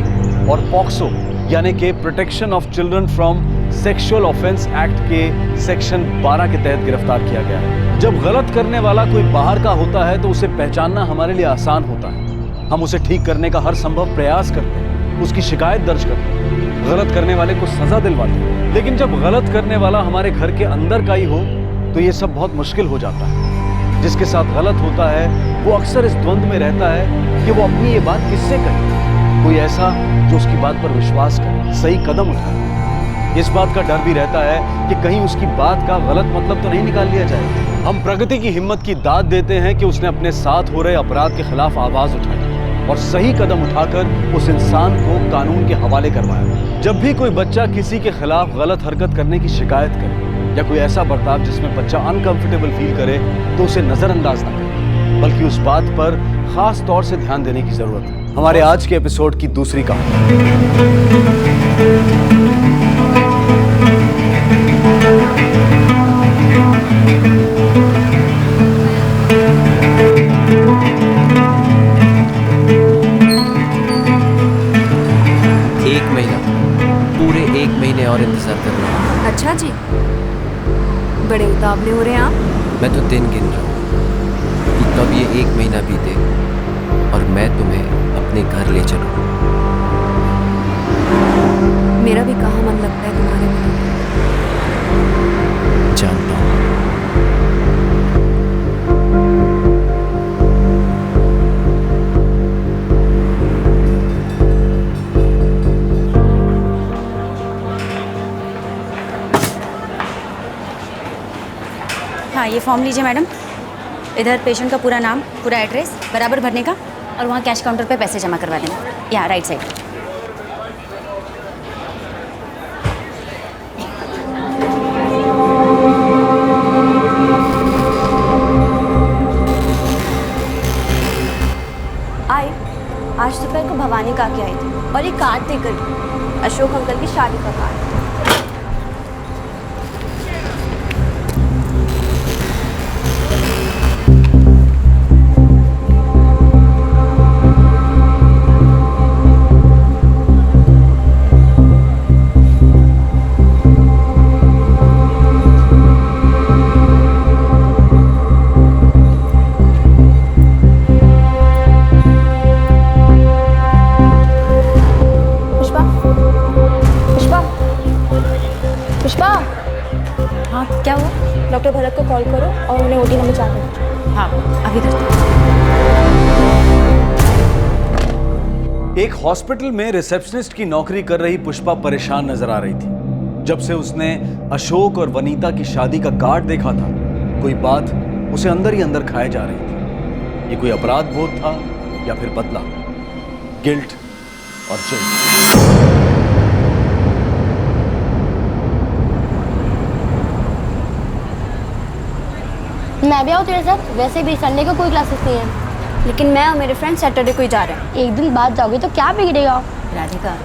और पॉक्सो यानी कि protection of children from sexual offence act के सेक्शन 12 के तहत गिरफ्तार किया गया है। जब गलत करने वाला कोई बाहर का होता है तो उसे पहचानना हमारे लिए आसान होता है। हम उसे ठीक करने का हर संभव प्रयास करते हैं, उसकी शिकायत दर्ज करते हैं, गलत करने वाले को सजा दिलवाते हैं। लेकिन जब गलत करने वाला हमारे घर के अंदर का ही हो तो ये सब बहुत मुश्किल हो जाता है। जिसके साथ गलत होता है वो अक्सर इस द्वंद में रहता है कि वो अपनी ये बात किससे कहे, कोई ऐसा जो उसकी बात पर विश्वास करे, सही कदम उठाए। इस बात का डर भी रहता है कि कहीं उसकी बात का गलत मतलब तो नहीं निकाल लिया जाए। हम प्रगति की हिम्मत की दाद देते हैं कि उसने अपने साथ हो रहे अपराध के खिलाफ आवाज उठाई और सही कदम उठाकर उस इंसान को कानून के हवाले करवाया। जब भी कोई बच्चा किसी के खिलाफ गलत हरकत करने की शिकायत करे या कोई ऐसा बर्ताव जिसमें बच्चा अनकंफर्टेबल फील करे तो उसे नजरअंदाज ना करे, बल्कि उस बात पर खास तौर से ध्यान देने की जरूरत है। हमारे आज के एपिसोड की दूसरी कहानी। पूरे 1 महीने और इंतजार करना। अच्छा जी, बड़े उतावले हो रहे हैं आप। मैं तो दिन गिन रहा हूँ कि कब ये 1 महीना बीते और मैं तुम्हें अपने घर ले चलूँ। मेरा भी कहाँ मन लगता है तुम्हारे में। जानता हूँ। हाँ, ये फॉर्म लीजिए मैडम। इधर पेशेंट का पूरा नाम, पूरा एड्रेस बराबर भरने का और वहाँ कैश काउंटर पे पैसे जमा करवा देना। यहाँ राइट साइड। आज दोपहर को भवानी का आई थी और ये कार्ड देकर अशोक अंकल की शादी का कार्ड। क्या हुआ? डॉक्टर भरत को कॉल करो और उन्हें ओटी नंबर 4 दो। हाँ, अभी एक हॉस्पिटल में रिसेप्शनिस्ट की नौकरी कर रही पुष्पा परेशान नजर आ रही थी। जब से उसने अशोक और वनीता की शादी का कार्ड देखा था, कोई बात उसे अंदर ही अंदर खाए जा रही थी। ये कोई अपराध बोध था या फिर बदला, गिल्ट और चिल्ट। मैं भी आऊँ तेरे साथ? वैसे भी संडे को कोई क्लासेस नहीं है। लेकिन मैं और मेरे फ्रेंड सैटरडे को ही जा रहे हैं। एक दिन बाद जाओगे तो क्या बिगड़ेगा? राधिका,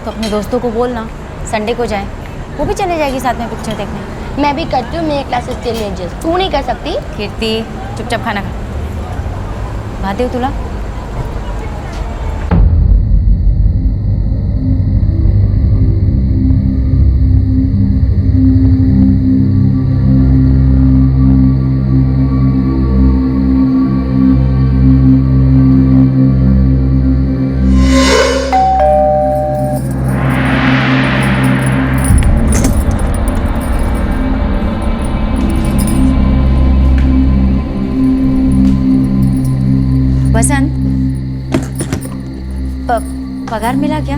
तो अपने दोस्तों को बोलना संडे को जाएं, वो भी चले जाएगी साथ में पिक्चर देखने। मैं भी करती हूँ, मेरे क्लासेस के लिए एडजस्ट। तू नहीं कर सकती? कीर्ति, चुपचाप खाना खा। महादेव तुला वसंत, पगार मिला क्या?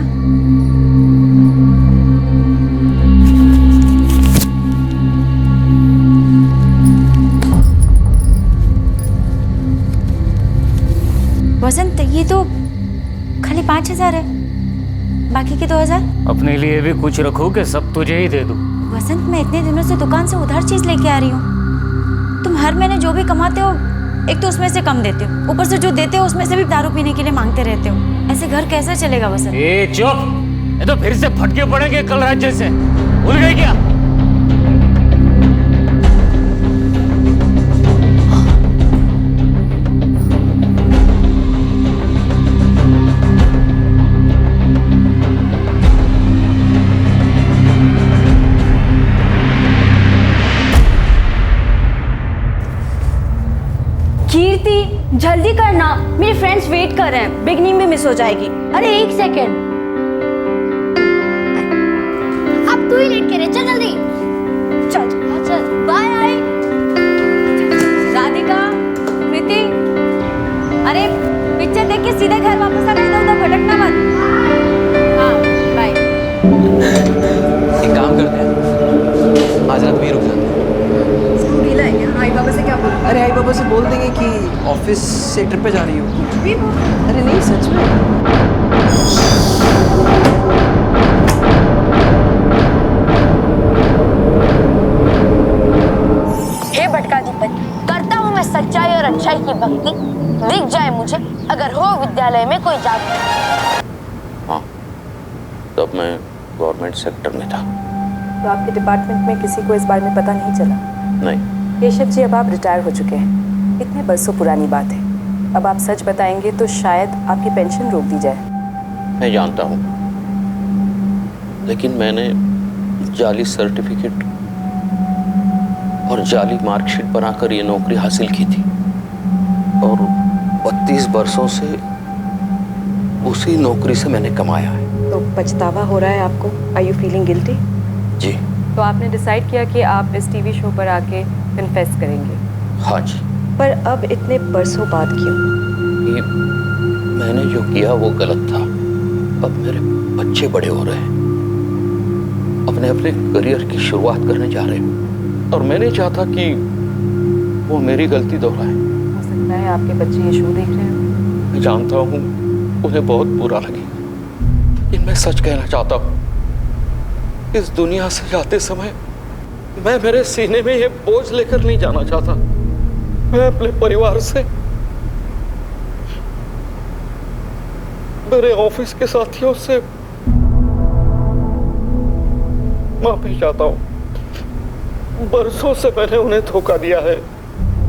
वसंत, ये तो खाली 5,000 है, बाकी के 2,000 अपने लिए भी कुछ रखो कि सब तुझे ही दे दूं। वसंत, मैं इतने दिनों से दुकान से उधार चीज लेके आ रही हूँ। तुम हर महीने जो भी कमाते हो, एक तो उसमें से कम देते हो, ऊपर से जो देते हो उसमें से भी दारू पीने के लिए मांगते रहते हो। ऐसे घर कैसे चलेगा वसंत? ए चुप, ये तो फिर से फटके पड़ेंगे कल रात जैसे। भूल गई क्या? जल्दी करना, मेरे फ्रेंड्स वेट कर रहे हैं, बिगनिंग में मिस हो जाएगी। अरे एक सेकेंड, अब तू ही लेट करे, चल जल्दी। चल चल, बाय। आई राधिका, कृति, अरे पिक्चर देख के सीधे घर वापस आना, इधर उधर भटकना मत। हाँ बाय। एक काम करते हैं, आज रात में ही रुक जाते हैं। ढीला है क्या? आई बाबा से क्या बोलूं? अरे आई बाबा से बोल देंगे कि ऑफिस से ट्रिप पे जा रही हो। अरे नहीं, सच में। हे भटकाधिपति, करता हूँ मैं सच्चाई और अच्छाई की भक्ति, दिख जाए मुझे अगर हो विद्यालय में कोई जाति। हाँ, तब मैं गवर्नमेंट सेक्टर में था। तो आपके डिपार्टमेंट में किसी को इस बारे में पता नहीं चला? नहीं। केशव जी, अब आप रिटायर हो चुके हैं, इतने बरसों पुरानी बात है। अब आप सच बताएंगे तो शायद आपकी पेंशन रोक दी जाए। मैं जानता हूँ, लेकिन मैंने जाली सर्टिफिकेट और जाली मार्कशीट बनाकर ये नौकरी हासिल की थी और 32 बरसों से उसी नौकरी से मैंने कमाया है। तो पछतावा हो रहा है आपको? Are you feeling guilty? जी। तो आपने डिसाइड किया कि आप इस टीवी शो पर आके कन्फेस करेंगे? हाँ जी। पर अब इतने बरसों बाद क्यों? ये मैंने जो किया वो गलत था। अब मेरे बच्चे बड़े हो रहे हैं, अपने अपने करियर की शुरुआत करने जा रहे हैं और मैं नहीं चाहता कि वो मेरी गलती दोहराए। हो सकता है आपके बच्चे ये शो देख रहे हो। मैं जानता हूँ उन्हें बहुत बुरा लगेगा, लेकिन मैं सच कहना चाहता हूँ, इस दुनिया से जाते समय मैं मेरे सीने में ये बोझ लेकर नहीं जाना चाहता। मैं अपने परिवार से, मेरे ऑफिस के साथियों से माफी चाहता हूँ। बरसों से मैंने उन्हें धोखा दिया है,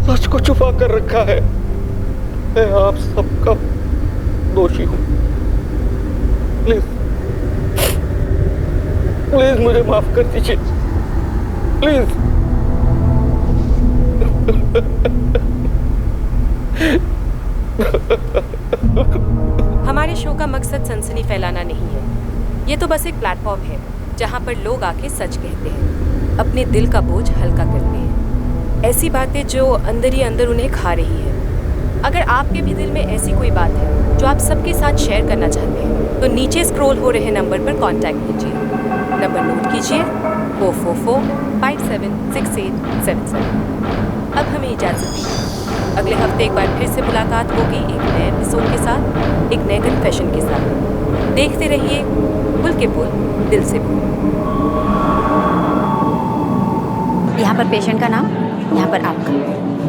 सच को छुपा कर रखा है। मैं आप सबका दोषी हूँ। प्लीज प्लीज मुझे माफ कर दीजिए, प्लीज। हमारे शो का मकसद सनसनी फैलाना नहीं है, ये तो बस एक प्लेटफॉर्म है जहाँ पर लोग आके सच कहते हैं, अपने दिल का बोझ हल्का करते हैं, ऐसी बातें जो अंदर ही अंदर उन्हें खा रही है। अगर आपके भी दिल में ऐसी कोई बात है जो आप सबके साथ शेयर करना चाहते हैं, तो नीचे स्क्रॉल हो रहे नंबर पर कांटेक्ट कीजिए। नंबर नोट कीजिए 444576877। अब हमें इजाज़त दीजिए, अगले हफ्ते एक बार फिर से मुलाकात होगी एक नए एपिसोड के साथ, एक नए कन्फेशन के साथ। देखते रहिए पुल के पुल, दिल से पुल। यहाँ पर पेशेंट का नाम, यहाँ पर आपका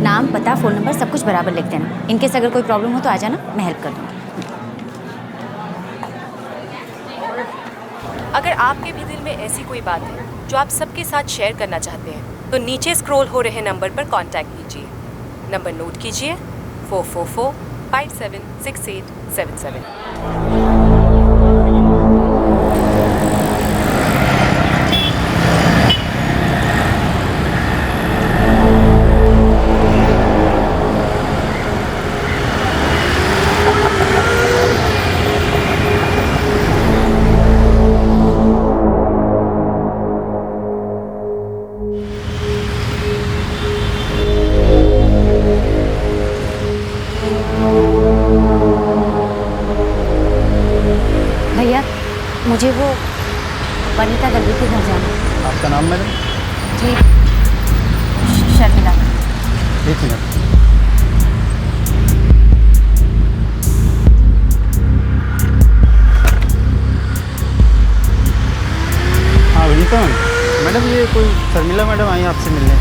नाम, पता, फ़ोन नंबर सब कुछ बराबर लिख देना। इनकेस अगर कोई प्रॉब्लम हो तो आ जाना, मैं हेल्प कर दूँगी। अगर आपके भी दिल में ऐसी कोई बात है जो आप सबके साथ शेयर करना चाहते हैं, तो नीचे स्क्रॉल हो रहे नंबर पर कांटेक्ट कीजिए। नंबर नोट कीजिए 444576877। भैया, मुझे वो वनीता दलवी के घर जाना है। आपका नाम मैडम? जी, शर्मिला। एक मिनट। हाँ वनीता मैडम, ये कोई शर्मिला मैडम आई आपसे मिलने।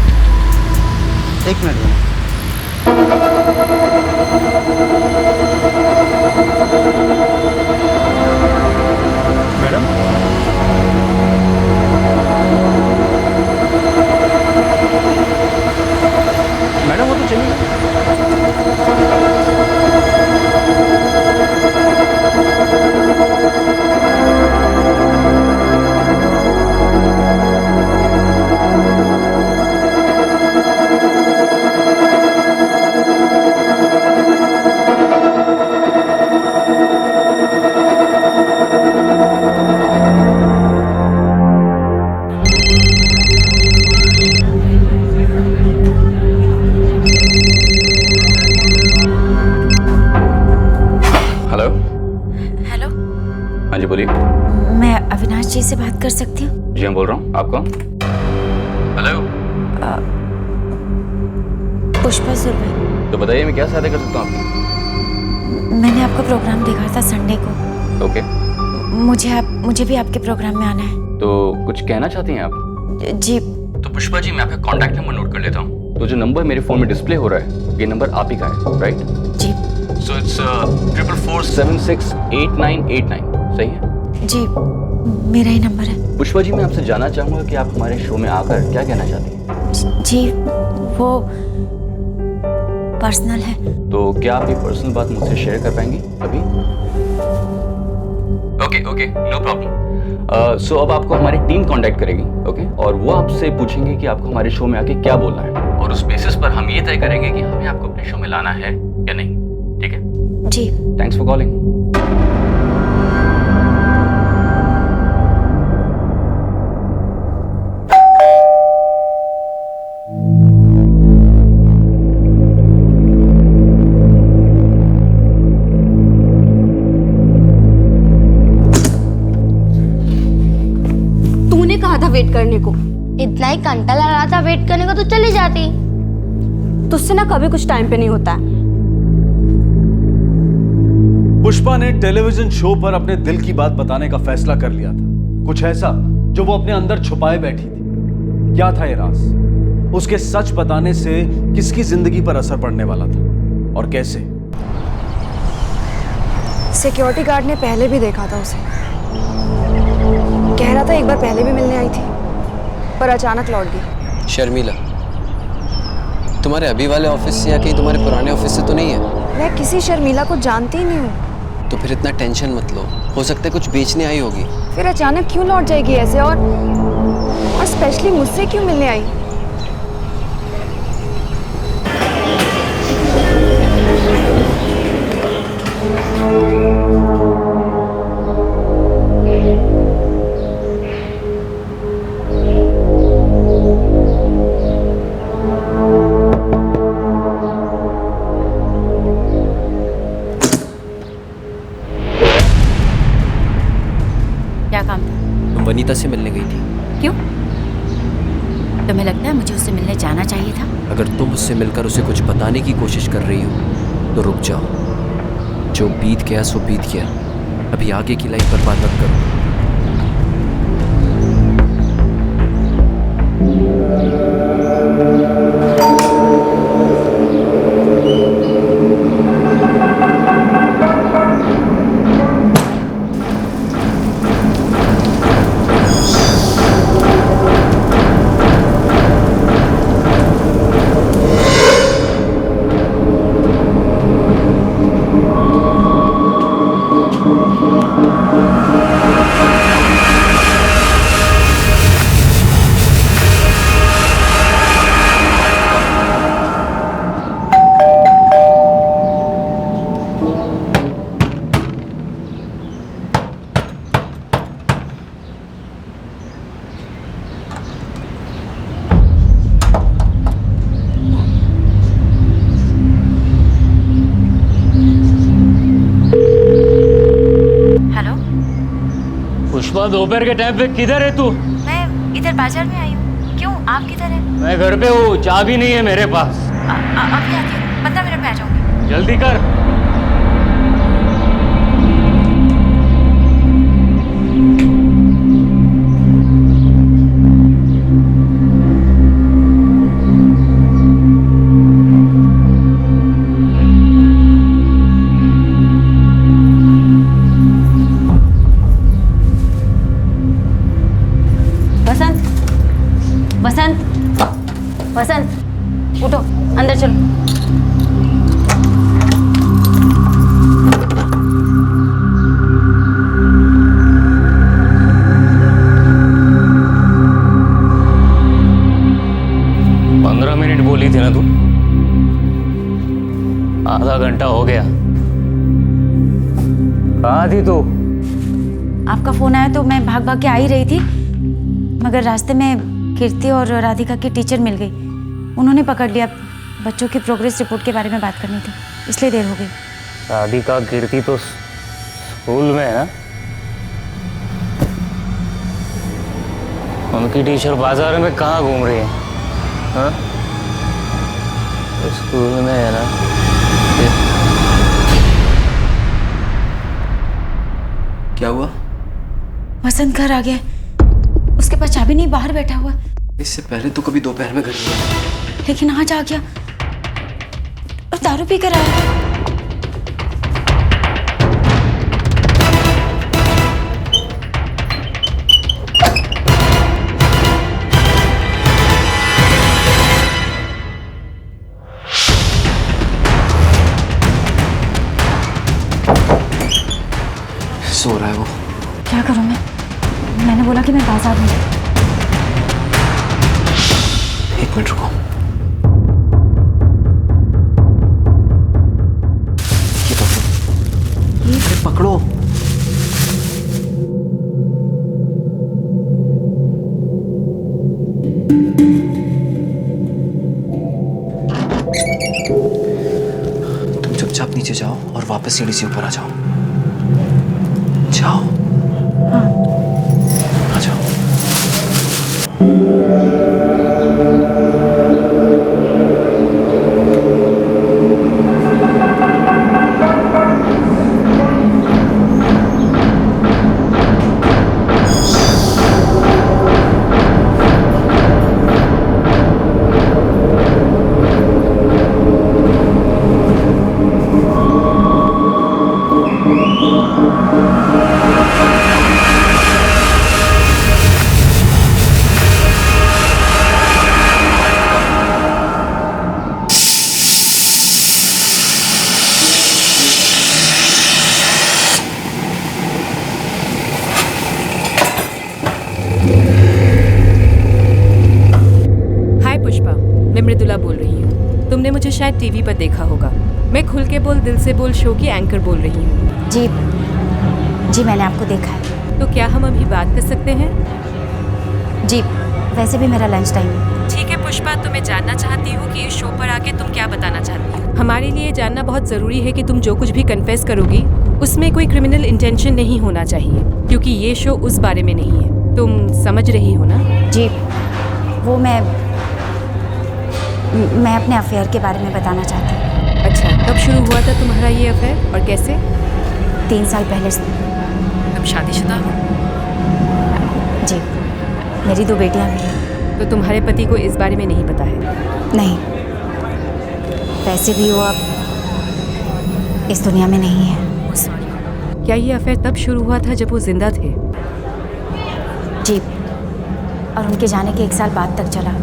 एक मिनट मैडम। मैडम मैडम वो तो चली गई। हाँ जी बोलिए। मैं अविनाश जी से बात कर सकती हूँ? जी मैं बोल रहा हूँ। आप कौन? हेलो। पुष्पा सुरभि। तो बताइए मैं क्या सहायता कर सकता हूँ आपकी? मैंने आपका प्रोग्राम देखा था संडे को। ओके। मुझे भी आपके प्रोग्राम में आना है। तो कुछ कहना चाहती हैं आप? जी। तो पुष्पा जी मैं आपका कॉन्टैक्ट नंबर नोट कर लेता हूँ। तो जो नंबर मेरे फोन में डिस्प्ले हो रहा है ये नंबर आप ही का है, राइट? जी। सो इट्स 44468989, सही है? जी मेरा ही नंबर है। पुष्पा जी मैं आपसे जानना चाहूंगा कि आप हमारे शो में आकर क्या कहना चाहती हैं? जी वो पर्सनल है। तो क्या आप ये पर्सनल बात मुझसे शेयर कर पाएंगी अभी? Okay no problem. सो अब आपको हमारी टीम कांटेक्ट करेगी, ओके? और वो आपसे पूछेंगे कि आपको हमारे शो में आके क्या बोलना है, और उस बेसिस पर हम ये तय करेंगे कि हमें आपको अपने शो में लाना है या नहीं। ठीक है? जी। Thanks for calling. वेट करने को इतना ही घंटा लग रहा था वेट करने को, तो चली जाती। तुझसे ना कभी कुछ टाइम पे नहीं होता। पुष्पा ने टेलीविजन शो पर अपने दिल की बात बताने का फैसला कर लिया था, कुछ ऐसा जो वो अपने अंदर छुपाए बैठी थी। क्या था ये राज? उसके सच बताने से किसकी जिंदगी पर असर पड़ने वाला था और कैसे? सिक्योरिटी गार्ड ने पहले भी देखा था उसे, कह रहा था एक बार पहले भी मिलने आई थी पर अचानक लौट गई। शर्मिला, तुम्हारे अभी वाले ऑफिस से या कहीं तुम्हारे पुराने ऑफिस से तो नहीं है? मैं किसी शर्मिला को जानती ही नहीं हूँ। तो फिर इतना टेंशन मत लो, हो सकता है कुछ बेचने आई होगी। फिर अचानक क्यों लौट जाएगी ऐसे, और स्पेशली मुझसे क्यों मिलने आई? वनीता से मिलने गई थी। क्यों? तुम्हें लगता है मुझे उससे मिलने जाना चाहिए था? अगर तुम उससे मिलकर उसे कुछ बताने की कोशिश कर रही हो तो रुक जाओ। जो बीत गया सो बीत गया, अभी आगे की लाइफ बर्बाद मत करो। दोपहर के टाइम पे किधर है तू? मैं इधर बाजार में आई हूँ। क्यों, आप किधर हैं? मैं घर पे हूँ, चाबी नहीं है मेरे पास। अभी आती हूँ, 15 मिनट में आ जाऊंगी। जल्दी कर। वसंत उठो, अंदर चलो। बोली थी ना तू, आधा घंटा हो गया। कहाँ थी तू? आपका फोन आया तो मैं भाग भाग के आ ही रही थी, मगर रास्ते में कीर्ति और राधिका की टीचर मिल गई। उन्होंने पकड़ लिया। बच्चों की प्रोग्रेस रिपोर्ट के बारे में बात करनी थी, इसलिए देर हो गई। राधिका कीर्ति तो स्कूल में है ना? उनकी टीचर बाजार में कहाँ घूम रही है? हाँ? स्कूल में है ना। क्या हुआ? वसंत घर आ गया। उसके पास चाबी नहीं, बाहर बैठा हुआ। इससे पहले तो कभी दोपहर में घर नहीं आया। लेकिन आज आ गया और दारू पी कर आया। सो रहा है वो। क्या करूं मैं? मैंने बोला कि मैं बाजार में। एक मिनट रुको। ये पकड़ो। तुम चुपचाप नीचे जाओ और वापस सीढ़ी से ऊपर आ जाओ। जाओ। आ जाओ। तुमने मुझे शायद टीवी पर देखा होगा। मैं खुल के बोल दिल से बोल शो की एंकर बोल रही हूँ। जी जी, मैंने आपको देखा है। तो क्या हम अभी बात कर सकते हैं? जी, वैसे भी मेरा लंच टाइम है। ठीक है पुष्पा, तो मैं जानना चाहती हूँ कि इस शो पर आके तुम क्या बताना चाहती हो। हमारे लिए जानना बहुत ज़रूरी है कि तुम जो कुछ भी कन्फेस करोगी उसमें कोई क्रिमिनल इंटेंशन नहीं होना चाहिए, क्योंकि ये शो उस बारे में नहीं है। तुम समझ रही हो ना? जी, वो मैं अपने अफेयर के बारे में बताना चाहती हूँ। अच्छा, कब शुरू हुआ था तुम्हारा ये अफेयर और कैसे? 3 साल पहले से। तुम शादीशुदा हो? जी, मेरी 2 बेटियां भी हैं। तो तुम्हारे पति को इस बारे में नहीं पता है? नहीं, वैसे भी वो अब इस दुनिया में नहीं है। सॉरी। क्या ये अफेयर तब शुरू हुआ था जब वो जिंदा थे? जी, और उनके जाने के 1 साल बाद तक चला।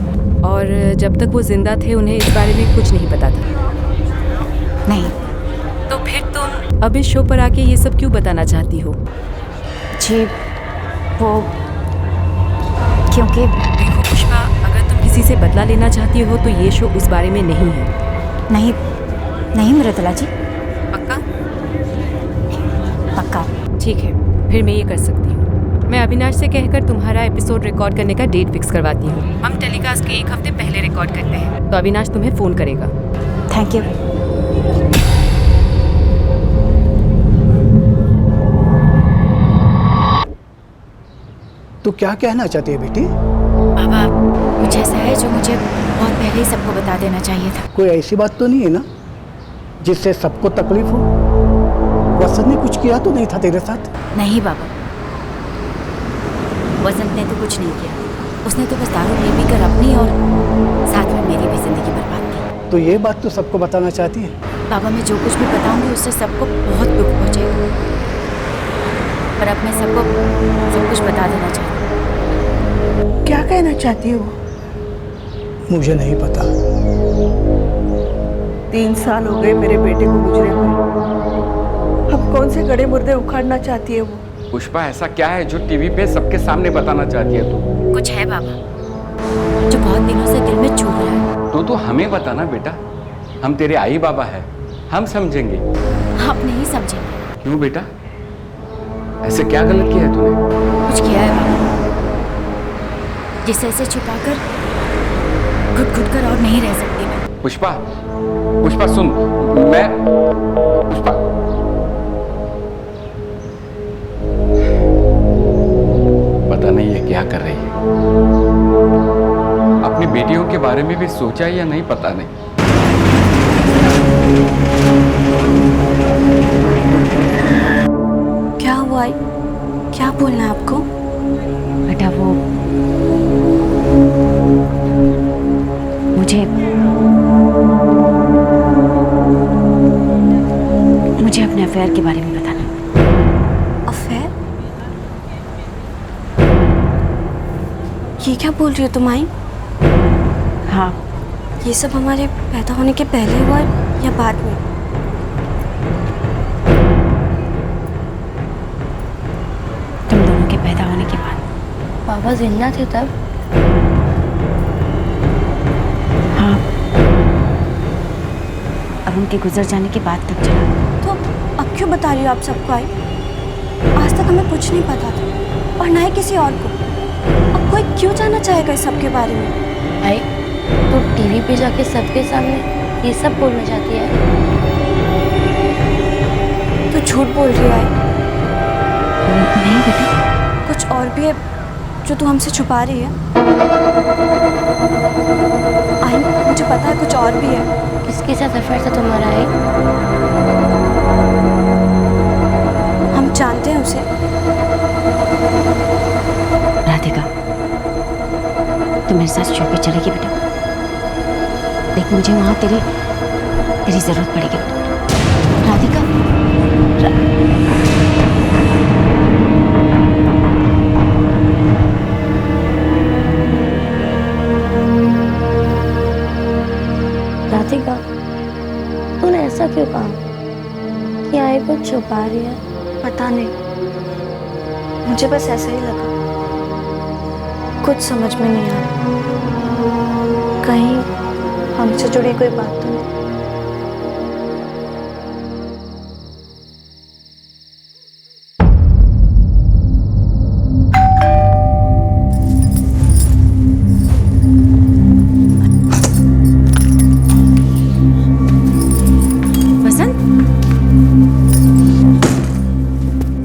और जब तक वो जिंदा थे उन्हें इस बारे में कुछ नहीं पता था? नहीं। तो फिर तुम अब इस शो पर आके ये सब क्यों बताना चाहती हो? जी, वो क्योंकि देखो पुष्पा, अगर तुम किसी से बदला लेना चाहती हो तो ये शो उस बारे में नहीं है। नहीं नहीं मृदुला जी। पक्का? पक्का। ठीक है, फिर मैं ये कर सकती हूँ। मैं अविनाश से कहकर तुम्हारा एपिसोड रिकॉर्ड करने का डेट फिक्स करवाती हूँ। हम टेलीकास्ट के 1 हफ्ते पहले रिकॉर्ड करते हैं, तो अविनाश तुम्हें फ़ोन करेगा। Thank you. तो क्या कहना चाहती है बेटी? बाबा, कुछ ऐसा है जो मुझे बहुत पहले ही सबको बता देना चाहिए था। कोई ऐसी बात तो नहीं है ना जिससे सबको तकलीफ हो? वसंत ने कुछ किया तो नहीं था तेरे साथ? नहीं बाबा, वसंत ने तो कुछ नहीं किया। उसने तो बस दारू पी कर अपनी और साथ में मेरी भी जिंदगी बर्बाद की। तो ये बात तो सबको बताना चाहती है? बाबा, मैं जो कुछ भी बताऊंगी उससे सबको बहुत दुख पहुंचेगा, पर अब मैं सबको सब कुछ बता देना चाहती हूँ। क्या कहना चाहती हो? मुझे नहीं पता। 3 साल हो गए मेरे बेटे को गुजरे हुए। अब कौन से गड़े मुर्दे उखाड़ना चाहती है वो? पुष्पा, ऐसा क्या है जो टीवी पे सबके सामने बताना चाहती है तू? कुछ है बाबा जो बहुत दिनों से दिल में चुभ रहा है। तो तू हमें बताना बेटा, हम तेरे आई बाबा है, हम समझेंगे। आप नहीं समझेंगे। क्यों बेटा, ऐसे क्या गलत किया है तूने? कुछ किया है बाबा जिसे ऐसे छुपाकर घुट कर और नहीं रह सकती मैं। पुष्पा, पुष्पा सुन, मैं पुष्पा, पता नहीं है क्या कर रही है। के बारे में भी सोचा या नहीं पता नहीं। क्या हुआ? क्या बोलना है आपको? बेटा वो मुझे अपने अफेयर के बारे में बताना। अफेयर? ये क्या बोल रही हो तुम आई? हाँ। ये सब हमारे पैदा होने के पहले हुआ या बाद में? तुम दोनों के पैदा होने के बाद। पापा जिंदा थे तब? हाँ, अब उनके गुजर जाने के बाद तक चला। तो अब क्यों बता रही हो आप सबको आई? आज तक हमें कुछ नहीं पता था और ना ही किसी और को। अब कोई क्यों जानना चाहेगा इस सब के बारे में? आई तो टीवी पे जाके सबके सामने ये सब बोलना चाहती है? तो झूठ बोल रही है आई? नहीं बेटा, कुछ और भी है जो तू हमसे छुपा रही है? आई मुझे पता है कुछ और भी है। किसके साथ अफेयर था तुम्हारा? आई हम जानते हैं उसे। राधिका, तू मेरे साथ शो पे चलेगी बेटा? देख मुझे वहाँ तेरी जरूरत पड़ेगी बेटा। राधिका राधिका, तूने ऐसा क्यों कहा कि आई कुछ छुपा रही है? पता नहीं, मुझे बस ऐसा ही लगा। कुछ समझ में नहीं आ रहा। कहीं हमसे जुड़ी कोई बात तो नहीं?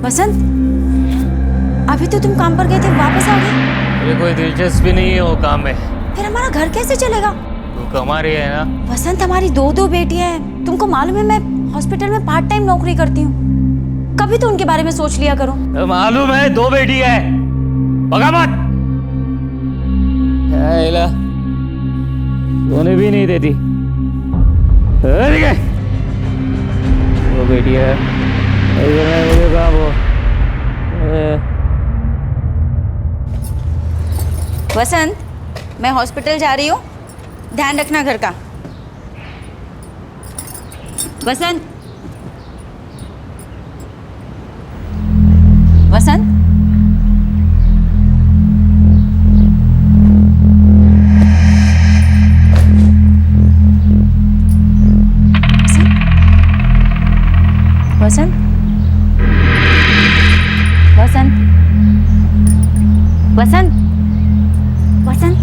वसंत, अभी तो तुम काम पर गए थे, वापस आ गए? मुझे कोई दिलचस्पी नहीं है वो काम में। फिर हमारा घर कैसे चलेगा? तू कमा रही है ना? वसंत, हमारी दो बेटियां हैं। तुमको मालूम है मैं हॉस्पिटल में पार्ट टाइम नौकरी करती हूँ। कभी तो उनके बारे में सोच लिया करो। तो मालूम है 2 बेटी है, भगा मत। सोने भी नहीं देती। 2 बेटी है, मुझे काम हो। वसंत, मैं हॉस्पिटल जा रही हूँ, ध्यान रखना घर का। वसंत, वसंत, वसंत, वसंत, वसंत, वसंत।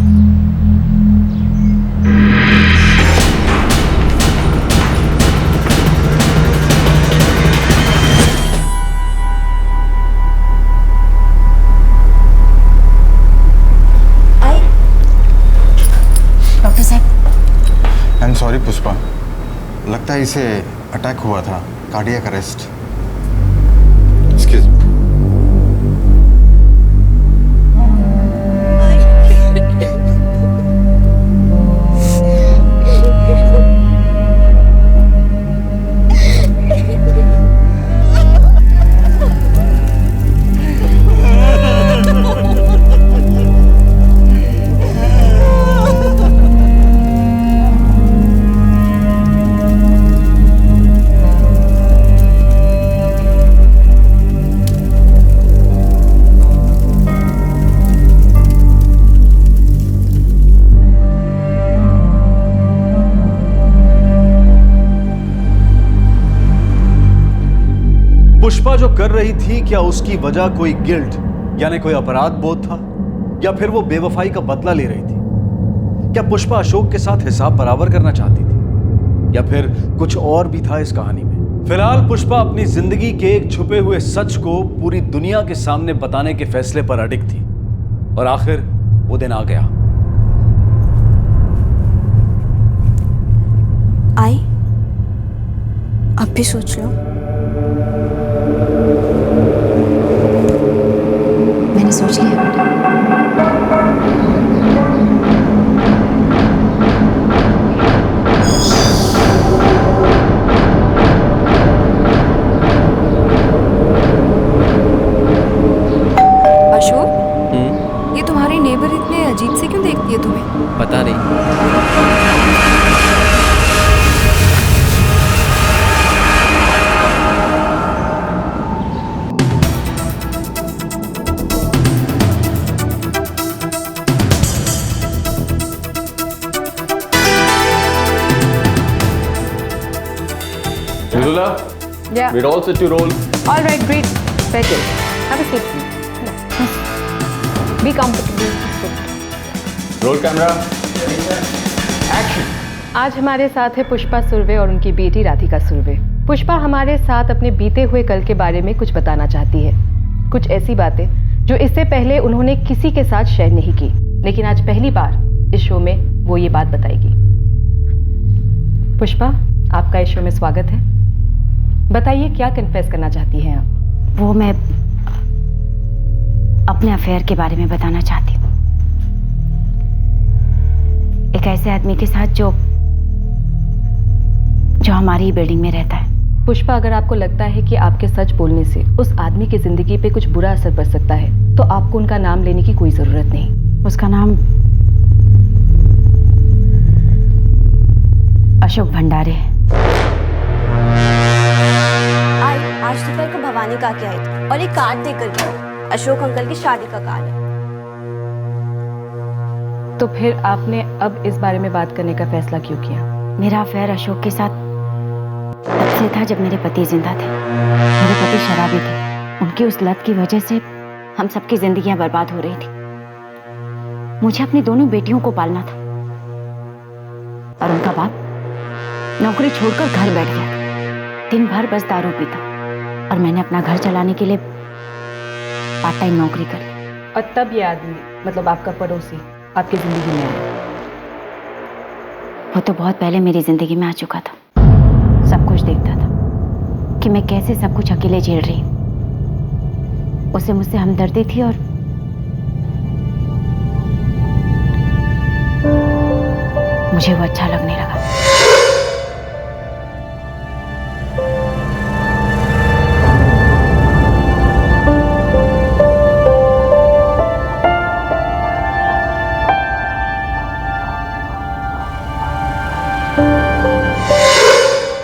डॉक्टर साहब। आई एम सॉरी पुष्पा, लगता है इसे अटैक हुआ था, cardiac arrest. Excuse me. Pushpa जो कर रही थी, क्या उसकी वजह कोई गिल्ट यानी कोई अपराध बोध था, या फिर वो बेवफाई का बदला ले रही थी? क्या पुष्पा अशोक के साथ हिसाब बराबर करना चाहती थी, या फिर कुछ और भी था इस कहानी में? फिलहाल पुष्पा अपनी जिंदगी के एक छुपे हुए सच को पूरी दुनिया के सामने बताने के फैसले पर अडिग थी, और आखिर वो दिन आ गया। आई अब भी सोच लो। मैंने सोच लिया बेटा। अशोक, ये तुम्हारी नेबर इतने अजीब से क्यों देखती है तुम्हें? पता नहीं। Mridula? Yeah. We're all set to roll. All right, great. Settle. Have a seat. Be comfortable. Roll camera. Action. आज हमारे साथ है पुष्पा सुर्वे और उनकी बेटी राधिका सुर्वे। पुष्पा हमारे साथ अपने बीते हुए कल के बारे में कुछ बताना चाहती है, कुछ ऐसी बातें जो इससे पहले उन्होंने किसी के साथ शेयर नहीं की, लेकिन आज पहली बार इस शो में वो ये बात बताएगी। पुष्पा, आपका इस शो में स्वागत है। बताइए क्या कन्फेस करना चाहती हैं आप? वो मैं अपने अफेयर के बारे में बताना चाहती हूँ, एक ऐसे आदमी के साथ जो हमारी बिल्डिंग में रहता है। पुष्पा, अगर आपको लगता है कि आपके सच बोलने से उस आदमी की जिंदगी पे कुछ बुरा असर पड़ सकता है, तो आपको उनका नाम लेने की कोई जरूरत नहीं। उसका नाम अशोक भंडारे है। आज दोपहर को भवानी काकी आई थी और एक कार्ड देकर गई। अशोक अंकल की शादी का कार्ड है। तो फिर आपने अब इस बारे में बात करने का फैसला क्यों किया? मेरा अफेयर अशोक के साथ तब से था जब मेरे पति जिंदा थे। मेरे पति शराबी थे। उनकी उस लत की वजह से हम सबकी जिंदगियां बर्बाद हो रही थी। मुझे अपनी दोनों बेटियों को पालना था और उनका बाप नौकरी छोड़कर घर बैठ गया। दिन भर बस दारू पीता और मैंने अपना घर चलाने के लिए पार्ट टाइम नौकरी कर ली। और तब ये आदमी, मतलब आपका पड़ोसी, आपकी जिंदगी में आया? वो तो बहुत पहले मेरी जिंदगी में आ चुका था। सब कुछ देखता था कि मैं कैसे सब कुछ अकेले झेल रही हूँ। उसे मुझसे हमदर्दी थी और मुझे वो अच्छा लगने लगा।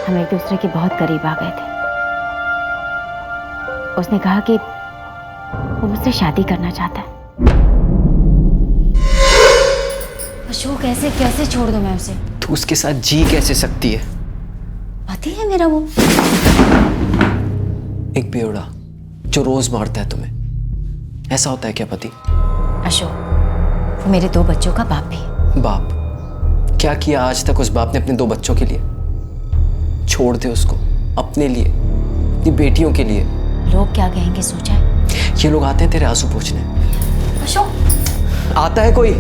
हम एक दूसरे के बहुत करीब आ गए थे। उसने कहा कि वो मुझसे शादी करना चाहता है। अशोक, ऐसे कैसे छोड़ दूं मैं उसे? तू उसके साथ जी कैसे सकती है? पति है मेरा वो। एक बेवड़ा जो रोज मारता है तुम्हें। ऐसा होता है क्या पति? अशोक, वो मेरे 2 बच्चों का बाप भी है। बाप? क्या किया आज तक उस बाप ने अपने 2 बच्चों के लिए? छोड़ दे उसको, अपने लिए, अपनी बेटियों के लिए। लोग क्या कहेंगे सोचा है? ये लोग आते हैं तेरे आंसू पोंछने। अशोक, आता है कोई?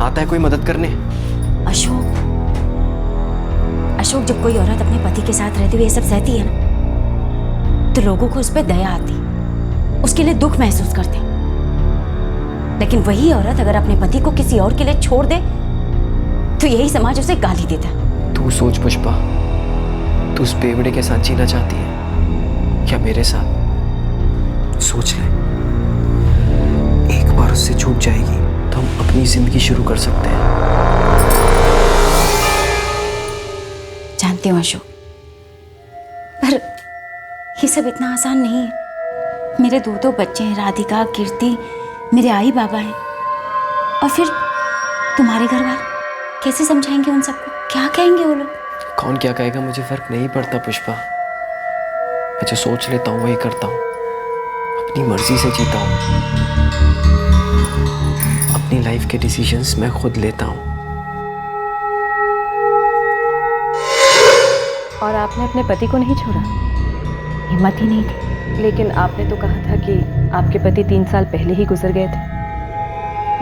आता है कोई मदद करने? अशोक, जब कोई औरत अपने पति के साथ रहती हुई ये सब सहती है ना, तो लोगों को उस पर दया आती, उसके लिए दुख महसूस करते। लेकिन वही औरत अगर अपने पति को किसी और के लिए छोड़ दे, तो यही समाज उसे गाली देता है। तू सोच पुष्पा, तू उस बेवड़े के साथ जीना चाहती है क्या मेरे साथ? सोच ले, एक बार उससे छूट जाएगी तो हम अपनी जिंदगी शुरू कर सकते हैं। जानती हूँ अशोक, पर ये सब इतना आसान नहीं है। मेरे 2 बच्चे हैं, राधिका, कीर्ति, मेरे आई बाबा हैं, और फिर तुम्हारे घर वाले कैसे समझाएंगे उन सबको? क्या कहेंगे वो लोग? कौन क्या कहेगा मुझे फर्क नहीं पड़ता पुष्पा। मैं जो सोच लेता हूँ वही करता हूँ, अपनी मर्जी से जीता हूँ, अपनी लाइफ के डिसीजंस मैं खुद लेता हूँ। और आपने अपने पति को नहीं छोड़ा? हिम्मत ही नहीं थी। लेकिन आपने तो कहा था कि आपके पति 3 साल पहले ही गुजर गए थे।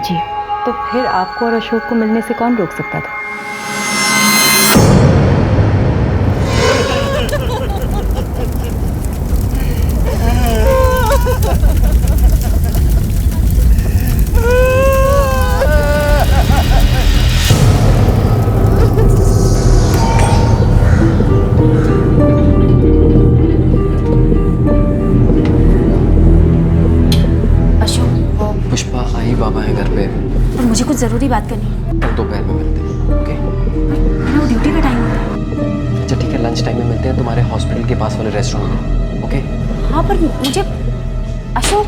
जी। तो फिर आपको और अशोक को मिलने से कौन रोक सकता था? ज़रूरी बात करनी है। कल दोपहर में मिलते हैं, ओके? वो ड्यूटी का टाइम होता है। अच्छा ठीक है, लंच टाइम में मिलते हैं तुम्हारे हॉस्पिटल के पास वाले रेस्टोरेंट में, ओके? हाँ पर मुझे अशोक,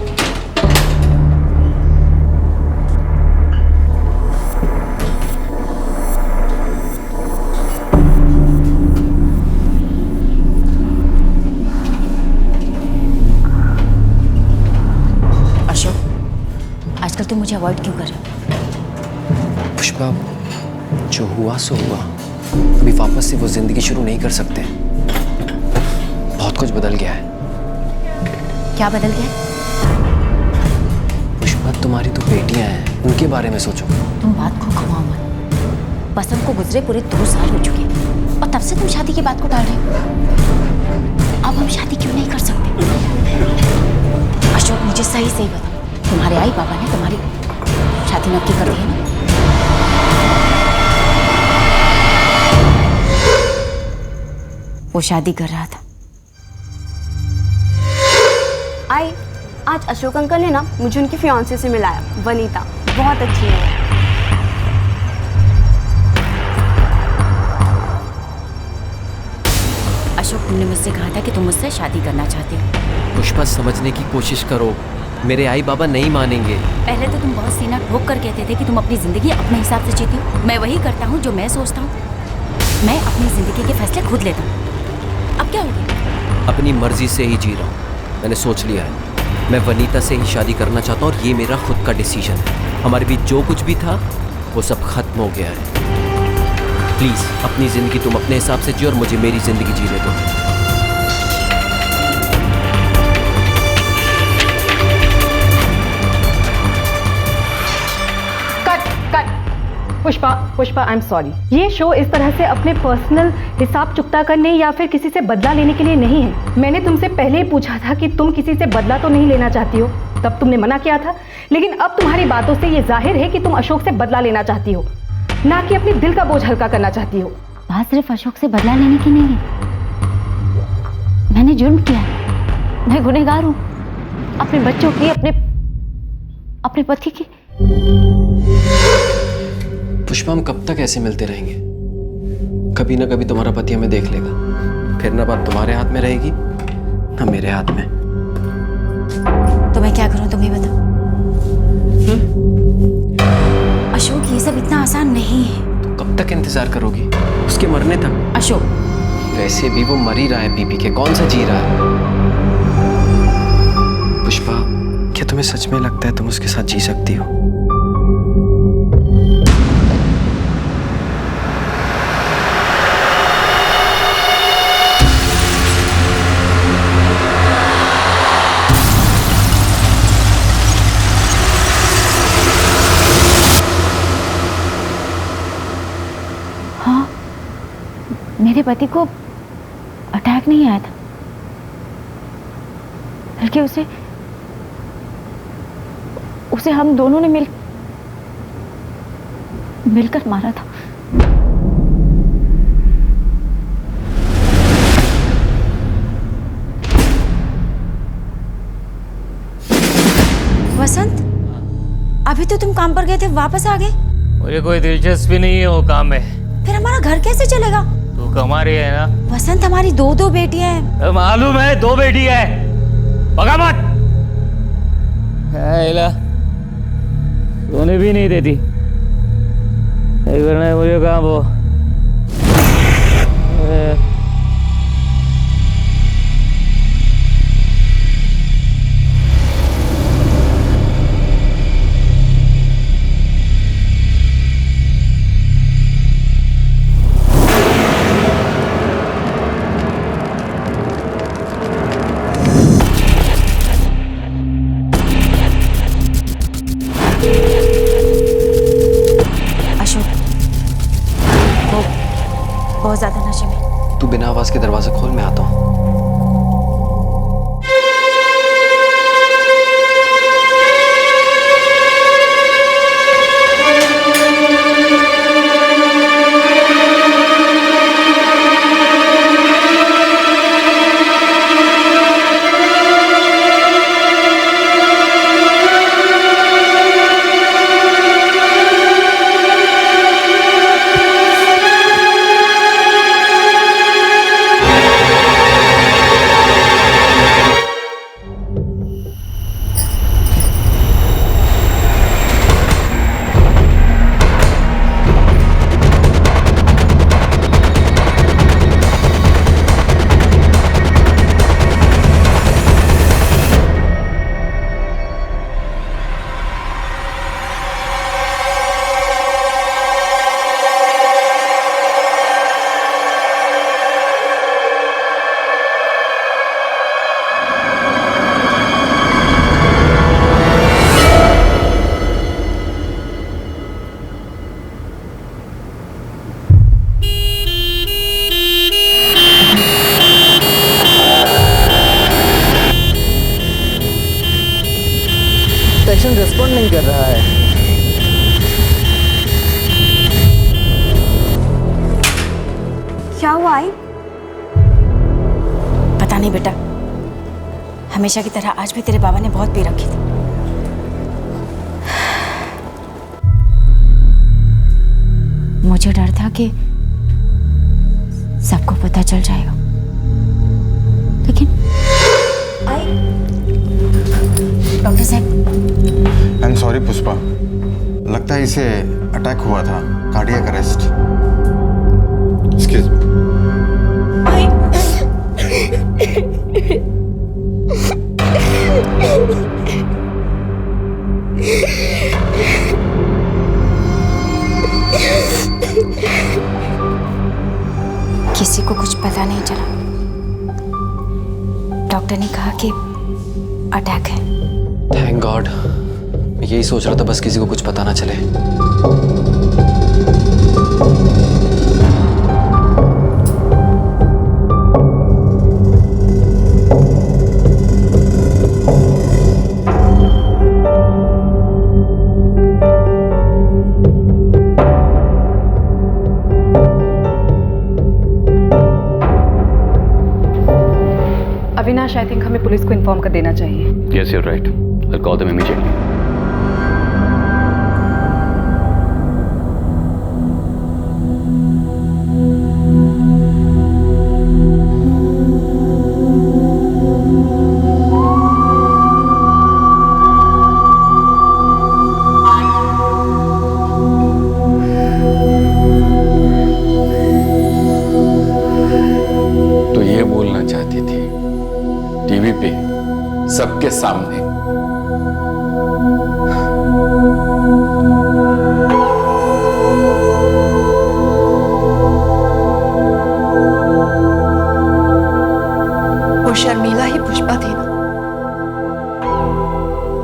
आजकल तुम मुझे अवॉइड क्यों कर रहे हो? पुष्पा, जो हुआ सो हुआ, अभी वापस से वो जिंदगी शुरू नहीं कर सकते। बहुत कुछ बदल गया है। क्या बदल गया? पुष्पा, तुम्हारी तो बेटियां हैं, उनके बारे में सोचो। तुम बात को घुमाओ मत। बसंत को गुजरे पूरे 2 साल हो चुके और तब से तुम शादी की बात को टाल रहे हो। अब हम शादी क्यों नहीं कर सकते? अशोक, मुझे सही सही बताओ, तुम्हारे आई बाबा ने तुम्हारी शादी नक्की कर दी है ना? वो शादी कर रहा था। आई, आज अशोक अंकल ने ना मुझे उनकी फियांसे से मिलाया, वनीता, बहुत अच्छी है। अशोक, तुमने मुझसे कहा था कि तुम मुझसे शादी करना चाहते हो। पुष्पा, समझने की कोशिश करो, मेरे आई बाबा नहीं मानेंगे। पहले तो तुम बहुत सीना ठोक कर कहते थे कि तुम अपनी जिंदगी अपने हिसाब से जीती हो। मैं वही करता हूँ जो मैं सोचता हूँ। मैं अपनी जिंदगी के फैसले खुद लेता हूँ। अब क्या हो गया? अपनी मर्जी से ही जी रहा हूँ। मैंने सोच लिया है, मैं वनीता से ही शादी करना चाहता हूँ और ये मेरा खुद का डिसीजन है। हमारे बीच जो कुछ भी था वो सब खत्म हो गया है। प्लीज अपनी जिंदगी तुम अपने हिसाब से जियो और मुझे मेरी जिंदगी जीने दो। Pushpa, I am sorry. ये शो इस तरह से अपने पर्सनल हिसाब चुकता करने या फिर किसी से बदला लेने के लिए नहीं है। मैंने तुमसे पहले ही पूछा था कि तुम किसी से बदला तो नहीं लेना चाहती हो, तब तुमने मना किया था। लेकिन अब तुम्हारी बातों से ये जाहिर है कि तुम अशोक से बदला लेना चाहती हो, ना कि अपने दिल का बोझ हल्का करना चाहती हो। बात सिर्फ अशोक से बदला लेने की नहीं है। मैंने जुर्म किया है, मैं गुनहगार हूँ, अपने बच्चों की, अपने पति की। पुष्पा, हम कब तक ऐसे मिलते रहेंगे? कभी ना कभी तुम्हारा पति हमें देख लेगा, फिर ना बात तुम्हारे हाथ में रहेगी ना मेरे हाथ में। तो मैं क्या करूं, तुम ही बताओ। अशोक, ये सब इतना आसान नहीं है। तो कब तक इंतजार करोगी? उसके मरने तक? अशोक, वैसे भी वो मर ही रहा है पी के, कौन सा जी रहा है? पुष्पा, क्या तुम्हें सच में लगता है तुम उसके साथ जी सकती हो? मेरे पति को अटैक नहीं आया था, बल्कि उसे हम दोनों ने मिलकर मारा था। वसंत, अभी तो तुम काम पर गए थे, वापस आ गए? मुझे कोई दिलचस्पी नहीं है वो काम में। फिर हमारा घर कैसे चलेगा? तू कमा रही है ना? वसंत, हमारी 2 बेटियां हैं। मालूम है, 2 बेटी है। भगा मत। सोने भी नहीं देती। करना है मुझे काम वो। बहुत ज्यादा नशे में। तू बिना आवाज के दरवाजा खोल, मैं आता हूँ। फील कर रहा है? क्या हुआ आई? पता नहीं बेटा, हमेशा की तरह आज भी तेरे बाबा ने बहुत पी रखी थी। मुझे डर था कि सबको पता चल जाएगा, लेकिन डॉक्टर साहब। आई एम सॉरी पुष्पा, लगता है इसे अटैक हुआ था, कार्डियक अरेस्ट। Excuse me. किसी को कुछ पता नहीं चला। डॉक्टर ने कहा कि अटैक है। Thank God. मैं यही सोच रहा था, बस किसी को कुछ पता ना चले। अविनाश, आई थिंक हमें पुलिस को इन्फॉर्म कर देना चाहिए। Yes, you're right. I'll call them immediately. तो ये बोलना चाहती थी टीवी पे सबके सामने? वो शर्मिला ही पुष्पा थी ना?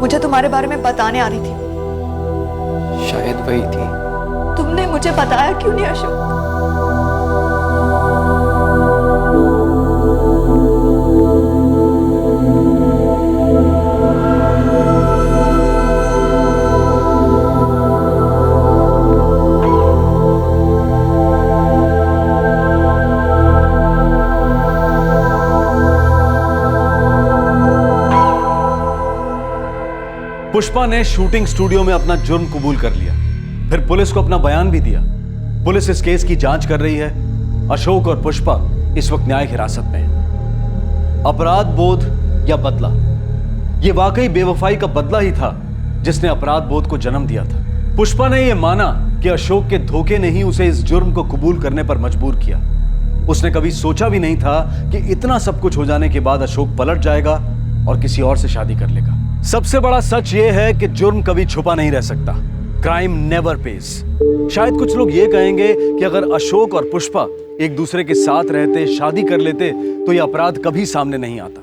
मुझे तुम्हारे बारे में बताने आ रही थी। शायद वही थी। तुमने मुझे बताया क्यों नहीं अशोक? पुष्पा ने शूटिंग स्टूडियो में अपना जुर्म कबूल कर लिया, फिर पुलिस को अपना बयान भी दिया। पुलिस इस केस की जांच कर रही है। अशोक और पुष्पा इस वक्त न्यायिक हिरासत में हैं। अपराध बोध या बदला, यह वाकई बेवफाई का बदला ही था जिसने अपराध बोध को जन्म दिया था। पुष्पा ने यह माना कि अशोक के धोखे ने ही उसे इस जुर्म को कबूल करने पर मजबूर किया। उसने कभी सोचा भी नहीं था कि इतना सब कुछ हो जाने के बाद अशोक पलट जाएगा और किसी और से शादी कर लेगा। सबसे बड़ा सच यह है कि जुर्म कभी छुपा नहीं रह सकता। Crime never page. शायद कुछ लोग ये कहेंगे कि अगर अशोक और पुष्पा एक दूसरे के साथ रहते, शादी कर लेते, तो यह अपराध कभी सामने नहीं आता,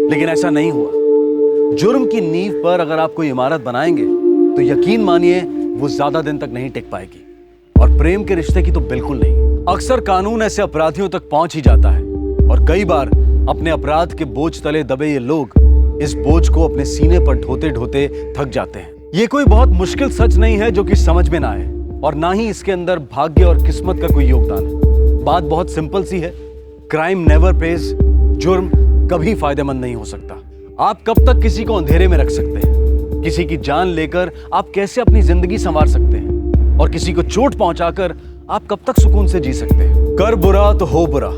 लेकिन ऐसा नहीं हुआ। जुर्म की नींव पर अगर आप कोई इमारत बनाएंगे तो यकीन मानिए वो ज्यादा दिन तक नहीं टिक पाएगी, और प्रेम के रिश्ते की तो बिल्कुल नहीं। अक्सर कानून ऐसे अपराधियों तक पहुंच ही जाता है, और कई बार अपने अपराध के बोझ तले दबे ये लोग इस बोझ को अपने सीने पर ढोते ढोते थक जाते हैं। ये कोई बहुत मुश्किल सच नहीं है जो कि समझ में ना आए, और ना ही इसके अंदर भाग्य और किस्मत का कोई योगदान है। बात बहुत सिंपल सी है, क्राइम नेवर पेज। जुर्म कभी फायदेमंद नहीं हो सकता। आप कब तक किसी को अंधेरे में रख सकते हैं? किसी की जान लेकर आप कैसे अपनी जिंदगी संवार सकते हैं? और किसी को चोट पहुंचाकर आप कब तक सुकून से जी सकते हैं? कर बुरा तो हो बुरा,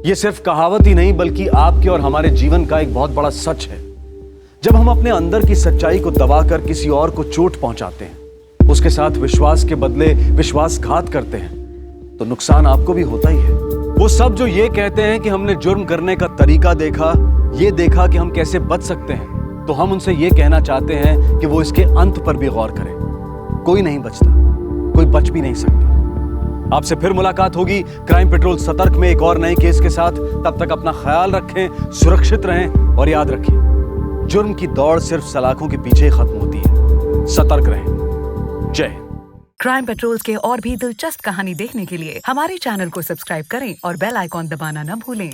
ये सिर्फ कहावत ही नहीं बल्कि आपके और हमारे जीवन का एक बहुत बड़ा सच है। जब हम अपने अंदर की सच्चाई को दबाकर किसी और को चोट पहुंचाते हैं, उसके साथ विश्वास के बदले विश्वासघात करते हैं, तो नुकसान आपको भी होता ही है। वो सब जो ये कहते हैं कि हमने जुर्म करने का तरीका देखा, ये देखा कि हम कैसे बच सकते हैं, तो हम उनसे ये कहना चाहते हैं कि वो इसके अंत पर भी गौर करें। कोई नहीं बचता, कोई बच भी नहीं सकता। आपसे फिर मुलाकात होगी क्राइम पेट्रोल सतर्क में एक और नए केस के साथ। तब तक अपना ख्याल रखें, सुरक्षित रहें, और याद रखें, जुर्म की दौड़ सिर्फ सलाखों के पीछे ही खत्म होती है। सतर्क रहें। जय हिंद। क्राइम पेट्रोल के और भी दिलचस्प कहानी देखने के लिए हमारे चैनल को सब्सक्राइब करें और बेल आइकॉन दबाना न भूलें।